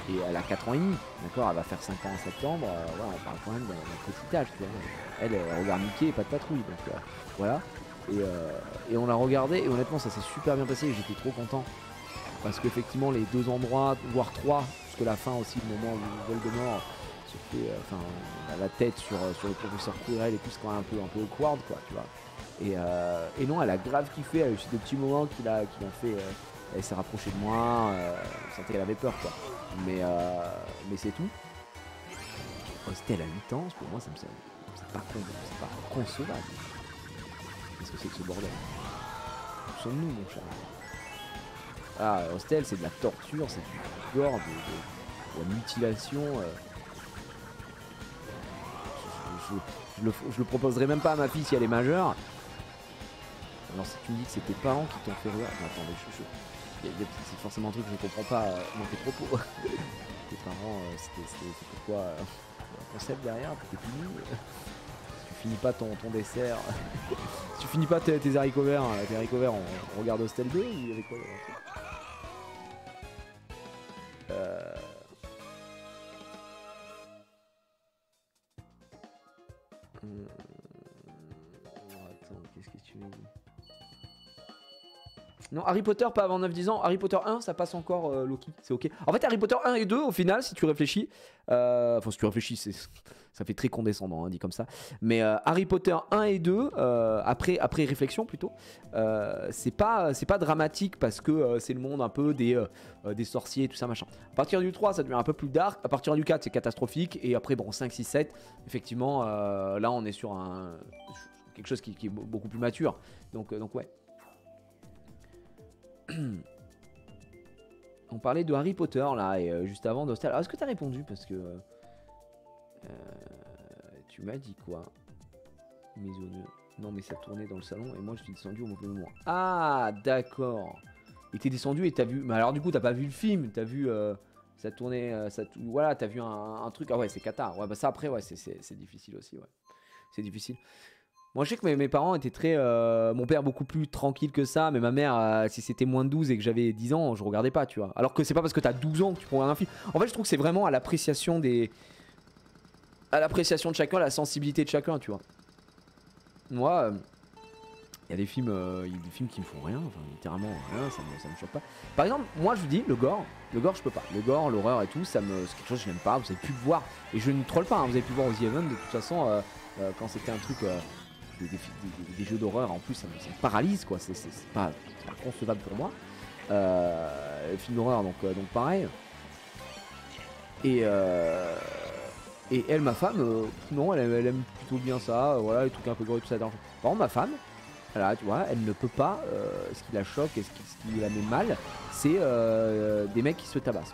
Et elle a 4 ans et demi, d'accord, elle va faire 5 ans en septembre, voilà, on parle quand même d'un petit âge, tu vois. Elle regarde Mickey et pas de patrouille, donc voilà. Et on l'a regardé et honnêtement ça s'est super bien passé et j'étais trop content parce qu'effectivement les deux endroits, voire trois, jusque la fin aussi, le moment où Voldemort se fait, enfin, la tête sur le professeur Quirrell et tout, c'est quand même un peu awkward, quoi, tu vois. Et non, elle a grave kiffé, elle a eu des petits moments qui l'ont fait, elle s'est rapprochée de moi, je sentais qu'elle avait peur, quoi. Mais c'est tout. Hostel à 8 ans, pour moi c'est pas concevable. Qu'est-ce que c'est que ce bordel? Où sommes-nous, mon cher? Ah, Hostel, c'est de la torture, c'est du gore, de la mutilation. Je le proposerai même pas à ma fille si elle est majeure. Alors si tu me dis que c'est tes parents qui t'ont fait regarder... Attendez, c'est forcément un truc que je ne comprends pas dans tes propos. Tes parents, c'était pourquoi un concept derrière, t'étais fini. Tu finis pas ton dessert. Si tu finis pas tes haricots verts, on regarde Hostel 2 ou il y avait quoi? Attends, qu'est-ce que tu veux dire? Non, Harry Potter pas avant 9-10 ans. Harry Potter 1, ça passe encore, Loki, c'est ok. En fait, Harry Potter 1 et 2, au final, si tu réfléchis, enfin, si tu réfléchis, ça fait très condescendant, hein, dit comme ça. Mais Harry Potter 1 et 2, après réflexion plutôt, c'est pas dramatique parce que c'est le monde un peu des sorciers, tout ça, machin. À partir du 3, ça devient un peu plus dark. À partir du 4, c'est catastrophique. Et après, bon, 5, 6, 7, effectivement, là, on est sur quelque chose qui est beaucoup plus mature. Donc ouais. On parlait de Harry Potter là, et juste avant d'Hostel. Alors, est-ce que t'as répondu? Parce que. Tu m'as dit quoi? Maisonneux. Non, mais ça tournait dans le salon et moi je suis descendu au mauvais moment. Ah, d'accord. Et t'es descendu et t'as vu. Mais alors, du coup, t'as pas vu le film, t'as vu. Ça tournait. Voilà, t'as vu un truc. Ah ouais, c'est cata. Ouais, bah ça après, ouais, c'est difficile aussi, ouais. C'est difficile. Moi, je sais que mes parents étaient très. Mon père beaucoup plus tranquille que ça, mais ma mère, si c'était moins de 12 et que j'avais 10 ans, je regardais pas, tu vois. Alors que c'est pas parce que t'as 12 ans que tu peux regarder un film. En fait, je trouve que c'est vraiment à l'appréciation des. À l'appréciation de chacun, la sensibilité de chacun, tu vois. Moi, il y a des films qui me font rien, enfin, littéralement rien, ça me choque pas. Par exemple, moi je vous dis, le gore je peux pas. Le gore, l'horreur et tout, c'est quelque chose que je n'aime pas, vous avez pu le voir. Et je ne troll pas, hein, vous avez pu voir aux The Event, de toute façon, quand c'était un truc, des jeux d'horreur en plus, ça me paralyse, quoi, c'est pas concevable pour moi. Les films d'horreur, donc pareil. Et elle, ma femme, non, elle aime plutôt bien ça, voilà, les trucs un peu gore et tout ça. Par contre, ma femme, là, tu vois, elle ne peut pas, ce qui la choque et ce qui la met mal, c'est des mecs qui se tabassent.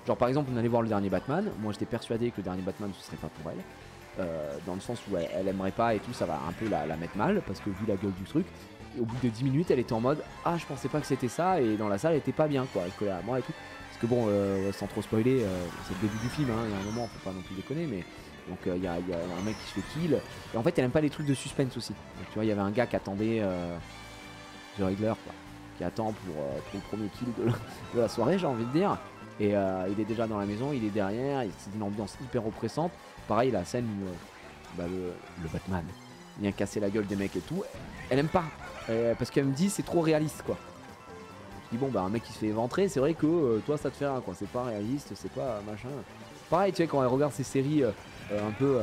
Genre, par exemple, on allait voir le dernier Batman, moi j'étais persuadé que le dernier Batman ce serait pas pour elle, dans le sens où elle aimerait pas et tout, ça va un peu la mettre mal, parce que vu la gueule du truc, et au bout de 10 minutes, elle était en mode, ah, je pensais pas que c'était ça, et dans la salle, elle était pas bien, quoi, elle collait à moi et tout. Parce que bon, sans trop spoiler, c'est le début du film, hein, il y a un moment, faut pas non plus déconner, mais donc il y a un mec qui se fait kill, et en fait elle aime pas les trucs de suspense aussi. Donc tu vois, il y avait un gars qui attendait The Riddler, quoi, qui attend pour le premier kill de la soirée, j'ai envie de dire, et il est déjà dans la maison, il est derrière, c'est une ambiance hyper oppressante. Pareil, la scène où le Batman vient casser la gueule des mecs et tout, elle aime pas, parce qu'elle me dit c'est trop réaliste, quoi. Je dis bon bah un mec qui se fait éventrer, c'est vrai que toi ça te fait rien, quoi, c'est pas réaliste, c'est pas machin. Pareil, tu sais, quand elle regarde ces séries un peu,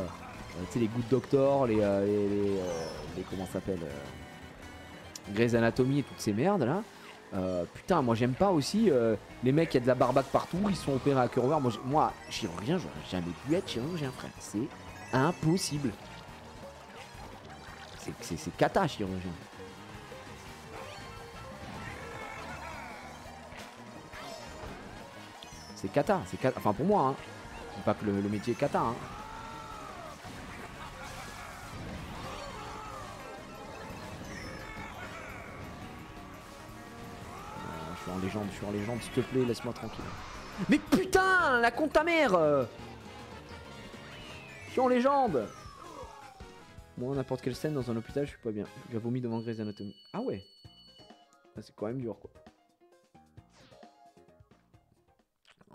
tu sais, les Good Doctor, les comment ça s'appelle, Grey's Anatomy et toutes ces merdes là, putain, moi j'aime pas aussi les mecs qui a de la barbaque partout, ils sont opérés à cœur ouvert. Moi chirurgien, j'aurais jamais pu être chirurgien, frère, c'est impossible. C'est cata, chirurgien. C'est cata, enfin pour moi, hein. Je dis pas que le métier est cata, hein. Je suis en légende, s'il te plaît, laisse-moi tranquille. Mais putain, la con ta mère. Je suis en légende. Moi, n'importe quelle scène dans un hôpital, je suis pas bien. J'ai vomi devant Grey's Anatomy. Ah ouais. C'est quand même dur, quoi.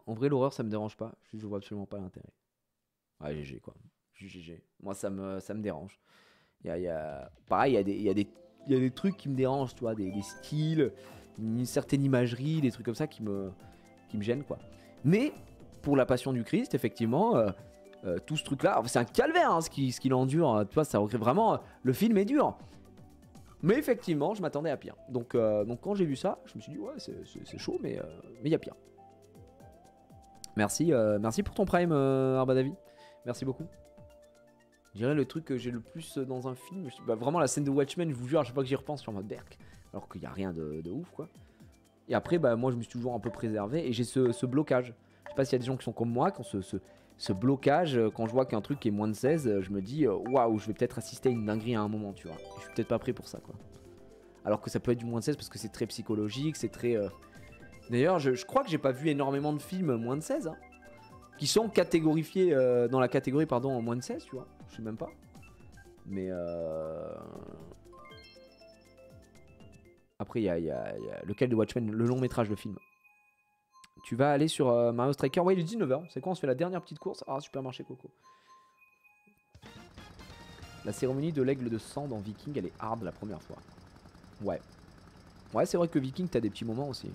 En vrai, l'horreur, ça me dérange pas. Je vois absolument pas l'intérêt. Ouais, GG, quoi. GG. Moi, ça me dérange. Pareil, il y a des trucs qui me dérangent, tu vois, des styles, une certaine imagerie, des trucs comme ça qui me gênent, quoi. Mais, pour la Passion du Christ, effectivement, tout ce truc-là, c'est un calvaire, hein, ce qu'il endure. Tu vois, ça recrée vraiment... Le film est dur. Mais effectivement, je m'attendais à pire. Donc quand j'ai vu ça, je me suis dit, ouais, c'est chaud, mais il y a pire. Merci pour ton prime, Arbadavi. Merci beaucoup. Je dirais le truc que j'ai le plus dans un film, vraiment la scène de Watchmen, je vous jure, à chaque fois que j'y repense, je suis en mode berk. Alors qu'il n'y a rien de ouf, quoi. Et après, moi, je me suis toujours un peu préservé et j'ai ce blocage. Je sais pas s'il y a des gens qui sont comme moi, qui ont ce blocage. Quand je vois qu'un truc est moins de 16, je me dis, waouh, je vais peut-être assister à une dinguerie à un moment, tu vois. Et je suis peut-être pas prêt pour ça, quoi. Alors que ça peut être du moins de 16 parce que c'est très psychologique, c'est très... D'ailleurs, je crois que j'ai pas vu énormément de films moins de 16, hein, qui sont catégorifiés dans la catégorie, pardon, en moins de 16, tu vois. Je sais même pas. Mais après, il y a lequel de Watchmen, le long métrage, le film. Tu vas aller sur Mario Striker. Ouais, il est 19h. C'est quoi, on se fait la dernière petite course. Ah, supermarché Coco. La cérémonie de l'aigle de sang dans Viking, elle est hard la première fois. Ouais. Ouais, c'est vrai que Viking, t'as des petits moments aussi.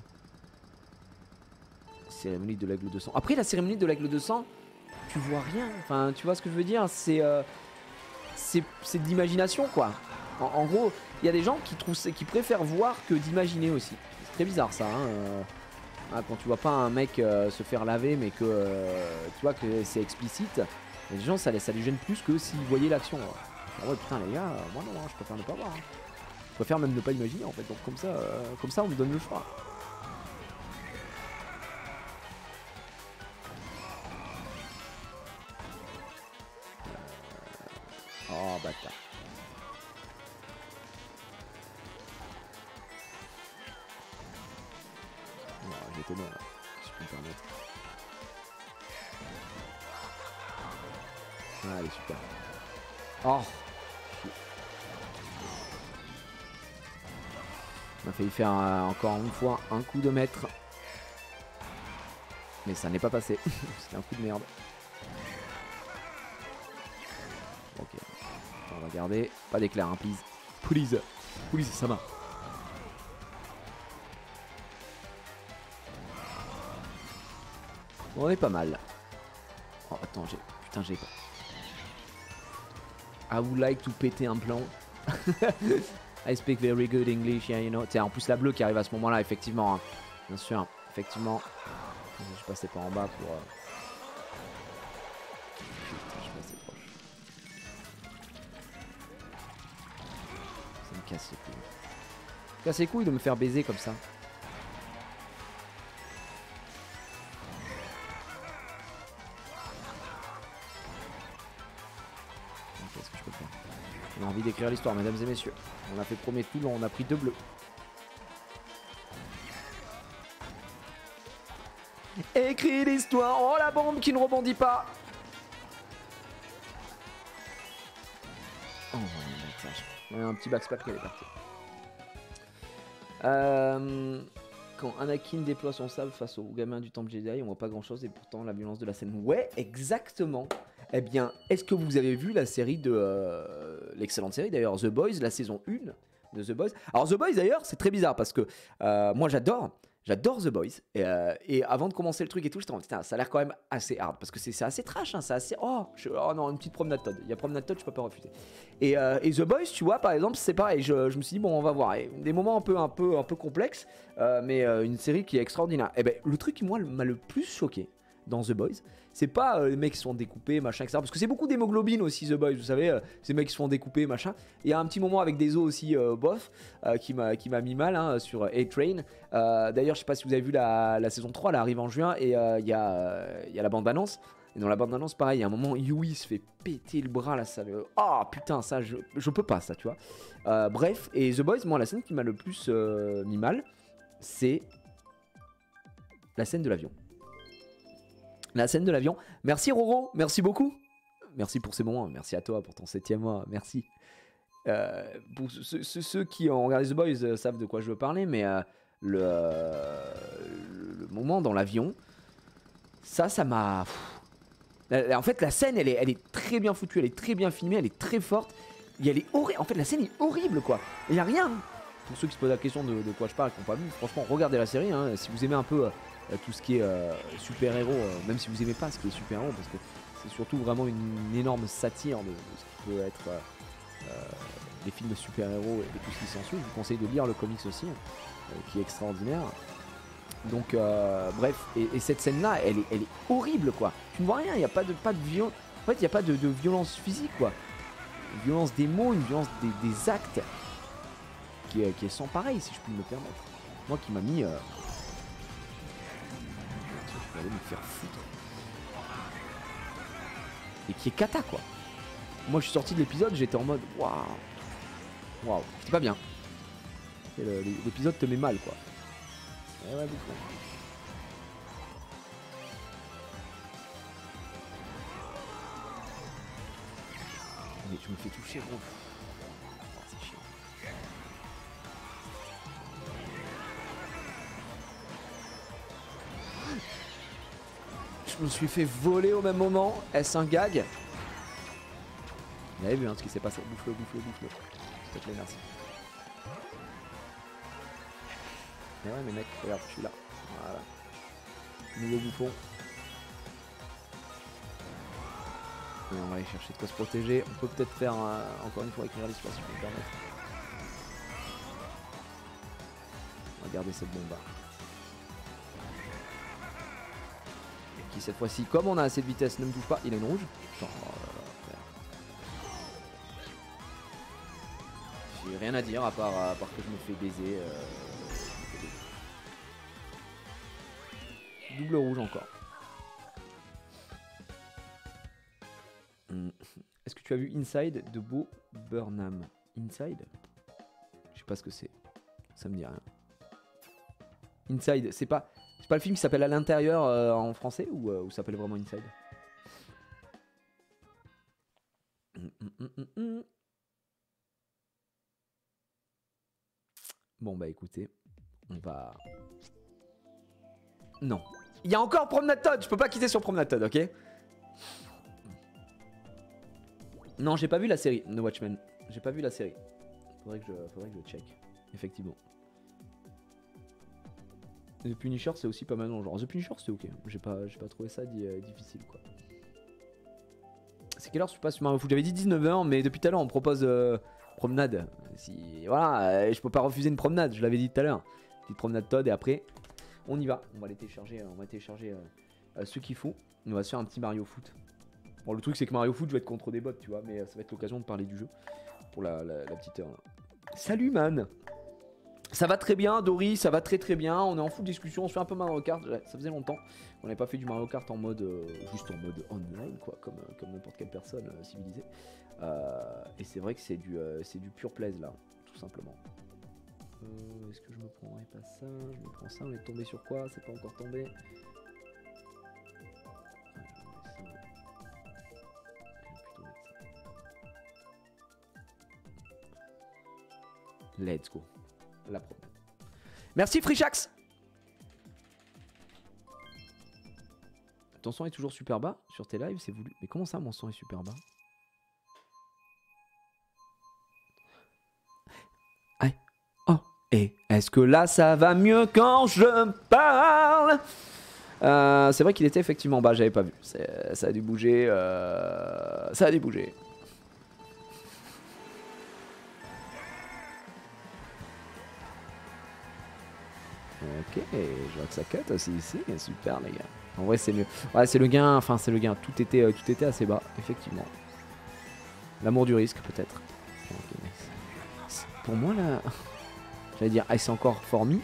Cérémonie de l'aigle de sang. Après, la cérémonie de l'aigle de sang, tu vois rien. Enfin, tu vois ce que je veux dire, c'est de l'imagination, quoi. En gros, il y a des gens qui préfèrent voir que d'imaginer aussi. C'est très bizarre, ça, hein. Quand tu vois pas un mec se faire laver, mais que tu vois que c'est explicite, les gens, ça les gêne plus que s'ils voyaient l'action. Ah ouais, putain, les gars, moi non, je préfère ne pas voir. Hein. Je préfère même ne pas imaginer en fait. Donc comme ça on me donne le choix. Oh bâtard. Oh, j'étais bon là, si je peux me permettre. Ah, elle est super. Oh. On a failli faire encore une fois un coup de maître. Mais ça n'est pas passé. C'était un coup de merde. Ok. On va garder. Pas d'éclair, hein, please. Please. Please, ça va. On est pas mal. Oh, attends, putain, j'ai pas. I would like to péter un plomb. I speak very good English, yeah, you know. Tiens, en plus la bleue qui arrive à ce moment-là, effectivement. Hein. Bien sûr, effectivement. Je suis passé par en bas pour... Putain, je suis passé proche. Ça me casse les couilles. Ça me casse les couilles de me faire baiser comme ça. Qu'est-ce que je peux faire? On a envie d'écrire l'histoire, mesdames et messieurs. On a fait premier tout long, on a pris 2 bleus. Écris l'histoire. Oh la bombe qui ne rebondit pas. Oh on a un petit backspack qui est parti. Quand Anakin déploie son sabre face au gamin du temple Jedi, on voit pas grand chose et pourtant la violence de la scène. Ouais, exactement. Eh bien, est-ce que vous avez vu la série de... l'excellente série d'ailleurs, The Boys, la saison 1 de The Boys. Alors The Boys d'ailleurs, c'est très bizarre parce que moi j'adore The Boys. Et avant de commencer le truc et tout, j'étais en putain, ça a l'air quand même assez hard parce que c'est assez trash, hein, c'est assez... Oh non, une petite promenade Todd. Il y a promenade Todd, je peux pas refuser. Et The Boys, tu vois, par exemple, c'est pareil. Je me suis dit, bon, on va voir. Et des moments un peu complexes, mais une série qui est extraordinaire. Et ben, le truc qui, moi, m'a le plus choqué dans The Boys, c'est pas les mecs qui se font découper, machin, etc. Parce que c'est beaucoup d'hémoglobine aussi, The Boys, vous savez, ces mecs qui se font découper, machin. Il y a un petit moment avec des os aussi, bof, qui m'a mis mal hein, sur A-Train. D'ailleurs, je sais pas si vous avez vu la saison 3, elle arrive en juin, et il y a la bande-annonce. Et dans la bande-annonce, pareil, il y a un moment, Yui se fait péter le bras, là, ça le... Oh putain, ça, je peux pas, ça, tu vois. Bref, et The Boys, moi, la scène qui m'a le plus mis mal, c'est la scène de l'avion. La scène de l'avion. Merci Roro, merci beaucoup. Merci pour ces moments, merci à toi pour ton 7e mois, merci. Pour ceux qui ont regardé The Boys savent de quoi je veux parler, mais le moment dans l'avion, ça m'a... En fait, la scène, elle est très bien foutue, elle est très bien filmée, elle est très forte. Et elle est horrible. En fait, la scène est horrible, quoi. Il n'y a rien. Pour ceux qui se posent la question de quoi je parle, qui n'ont pas vu, franchement, regardez la série. Hein, si vous aimez un peu tout ce qui est super-héros, même si vous aimez pas ce qui est super-héros, parce que c'est surtout vraiment une énorme satire de ce qui peut être les films de super-héros et tout ce qui s'ensuit. Je vous conseille de lire le comics aussi, qui est extraordinaire. Donc bref, et cette scène-là, elle est horrible, quoi. Tu ne vois rien, il n'y a pas de violence. En fait, il n'y a pas de violence physique, quoi. Une violence des mots, une violence des actes qui est sans pareil, si je puis me permettre. Moi qui m'a mis... Je vais aller me faire foutre. Et qui est cata, quoi. Moi, je suis sorti de l'épisode, j'étais en mode... Waouh. C'était pas bien. L'épisode te met mal, quoi. Ouais, beaucoup. Mais je me fais toucher, gros. Oh, c'est chiant. Je me suis fait voler au même moment. Est-ce un gag? Vous avez vu hein, ce qui s'est passé. Bouffe-le. S'il te plaît, merci. Mais ouais, mais mec, regarde, je suis là. Voilà. Nouveau bouffon. Et on va aller chercher de quoi se protéger. On peut peut-être faire encore une fois écrire l'histoire si je peux me permettre. On va garder cette bombe là. Qui cette fois-ci, comme on a assez de vitesse, ne me touche pas. Il a une rouge. Oh là là, J'ai rien à dire à part que je me fais baiser. Double rouge encore. Est-ce que tu as vu Inside de Bo Burnham? Inside? Je sais pas ce que c'est. Ça me dit rien. Inside, c'est pas le film qui s'appelle À l'intérieur en français ou ça s'appelle vraiment Inside? Bon bah écoutez, on va... Non. Il y a encore Promenade Todd, je peux pas quitter sur Promenade Todd, ok? Non, j'ai pas vu la série, The Watchmen. J'ai pas vu la série. Faudrait que je check, effectivement. The Punisher, c'est aussi pas mal dans le genre. The Punisher, c'est ok. J'ai pas trouvé ça difficile, quoi. C'est quelle heure tu passes sur Mario Foot? J'avais dit 19h, mais depuis tout à l'heure, on me propose promenade. Si, voilà, je peux pas refuser une promenade, je l'avais dit tout à l'heure. Petite promenade Todd, et après, on y va. On va aller télécharger, ce qu'il faut. On va se faire un petit Mario Foot. Bon, le truc, c'est que Mario Foot, je vais être contre des bots, tu vois, mais ça va être l'occasion de parler du jeu pour la petite heure. Là. Salut, man! Ça va très bien, Dory, ça va très bien. On est en full discussion, on se fait un peu Mario Kart. Ça faisait longtemps qu'on n'avait pas fait du Mario Kart en mode juste en mode online, quoi, comme n'importe quelle personne civilisée. Et c'est vrai que c'est du pur plaisir là, tout simplement. Est-ce que je me prendrais pas ça? Je me prends ça, on est tombé sur quoi? C'est pas encore tombé. Let's go. La promenade. Merci Frichax. Ton son est toujours super bas sur tes lives, c'est voulu. Mais comment ça mon son est super bas? Aïe. Oh. Et est-ce que là ça va mieux quand je parle? C'est vrai qu'il était effectivement bas, j'avais pas vu. Ça a dû bouger. Ça a dû bouger. Ok, je vois que ça cut aussi ici, super les gars. En vrai c'est mieux. Ouais c'est le gain, enfin c'est le gain, tout était assez bas, effectivement. L'amour du risque peut-être. Okay, nice. Pour moi là, j'allais dire, ah, c'est encore formidable.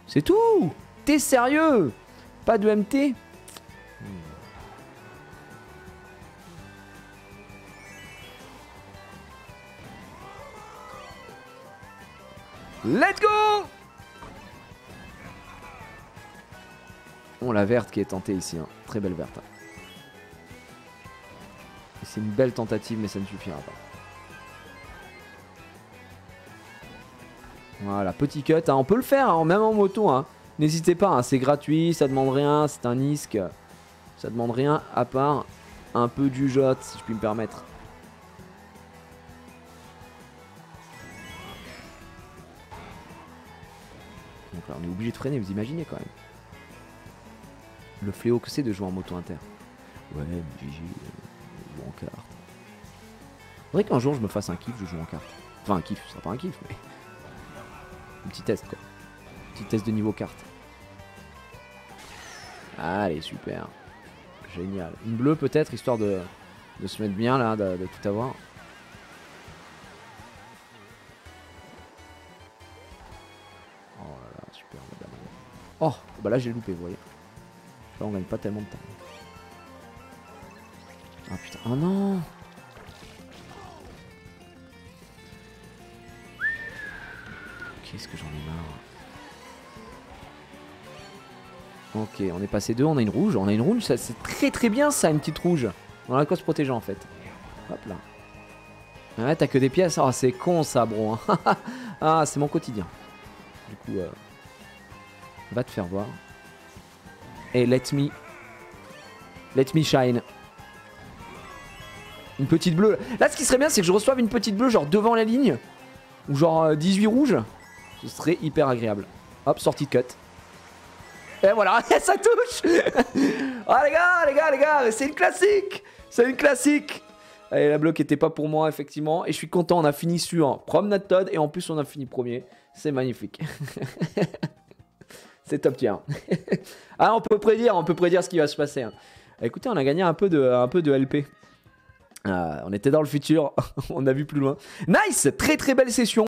C'est tout. T'es sérieux? Pas de MT? Let's go! Oh la verte qui est tentée ici, hein. Très belle verte. C'est une belle tentative mais ça ne suffira pas. Voilà, petit cut, hein. On peut le faire hein, même en moto. Hein. N'hésitez pas, hein. C'est gratuit, ça demande rien, c'est un ISK. Ça demande rien à part un peu du jot si je puis me permettre. Donc là on est obligé de freiner, vous imaginez quand même. Le fléau que c'est de jouer en moto inter. Ouais, GG, joue en carte. Faudrait qu'un jour je me fasse un kiff, je joue en carte. Enfin un kiff, ce sera pas un kiff, mais... Un petit test quoi. Petit test de niveau carte. Allez, super. Génial. Une bleue peut-être, histoire de se mettre bien là, de tout avoir. Oh, bah là j'ai loupé, vous voyez. Là on gagne pas tellement de temps. Ah putain, oh non. Qu'est-ce que j'en ai marre. Ok, on est passé 2, on a une rouge. On a une rouge, ça c'est très bien ça, une petite rouge. On a la cause protégeant en fait. Hop là. Ouais, t'as que des pièces. Ah, c'est con ça, bro. Ah, c'est mon quotidien. Du coup, va te faire voir. Et let me shine. Une petite bleue. Là, ce qui serait bien, c'est que je reçoive une petite bleue, genre devant la ligne. Ou genre 18 rouges. Ce serait hyper agréable. Hop, sortie de cut. Et voilà, ça touche. Oh les gars, c'est une classique. C'est une classique. Allez, la bleue qui était pas pour moi, effectivement. Et je suis content, on a fini sur Promenade Todd. Et en plus, on a fini premier. C'est magnifique. C'est top tier. Ah, on peut prédire ce qui va se passer. Hein. Écoutez, on a gagné un peu de LP. On était dans le futur, on a vu plus loin. Nice, très très belle session.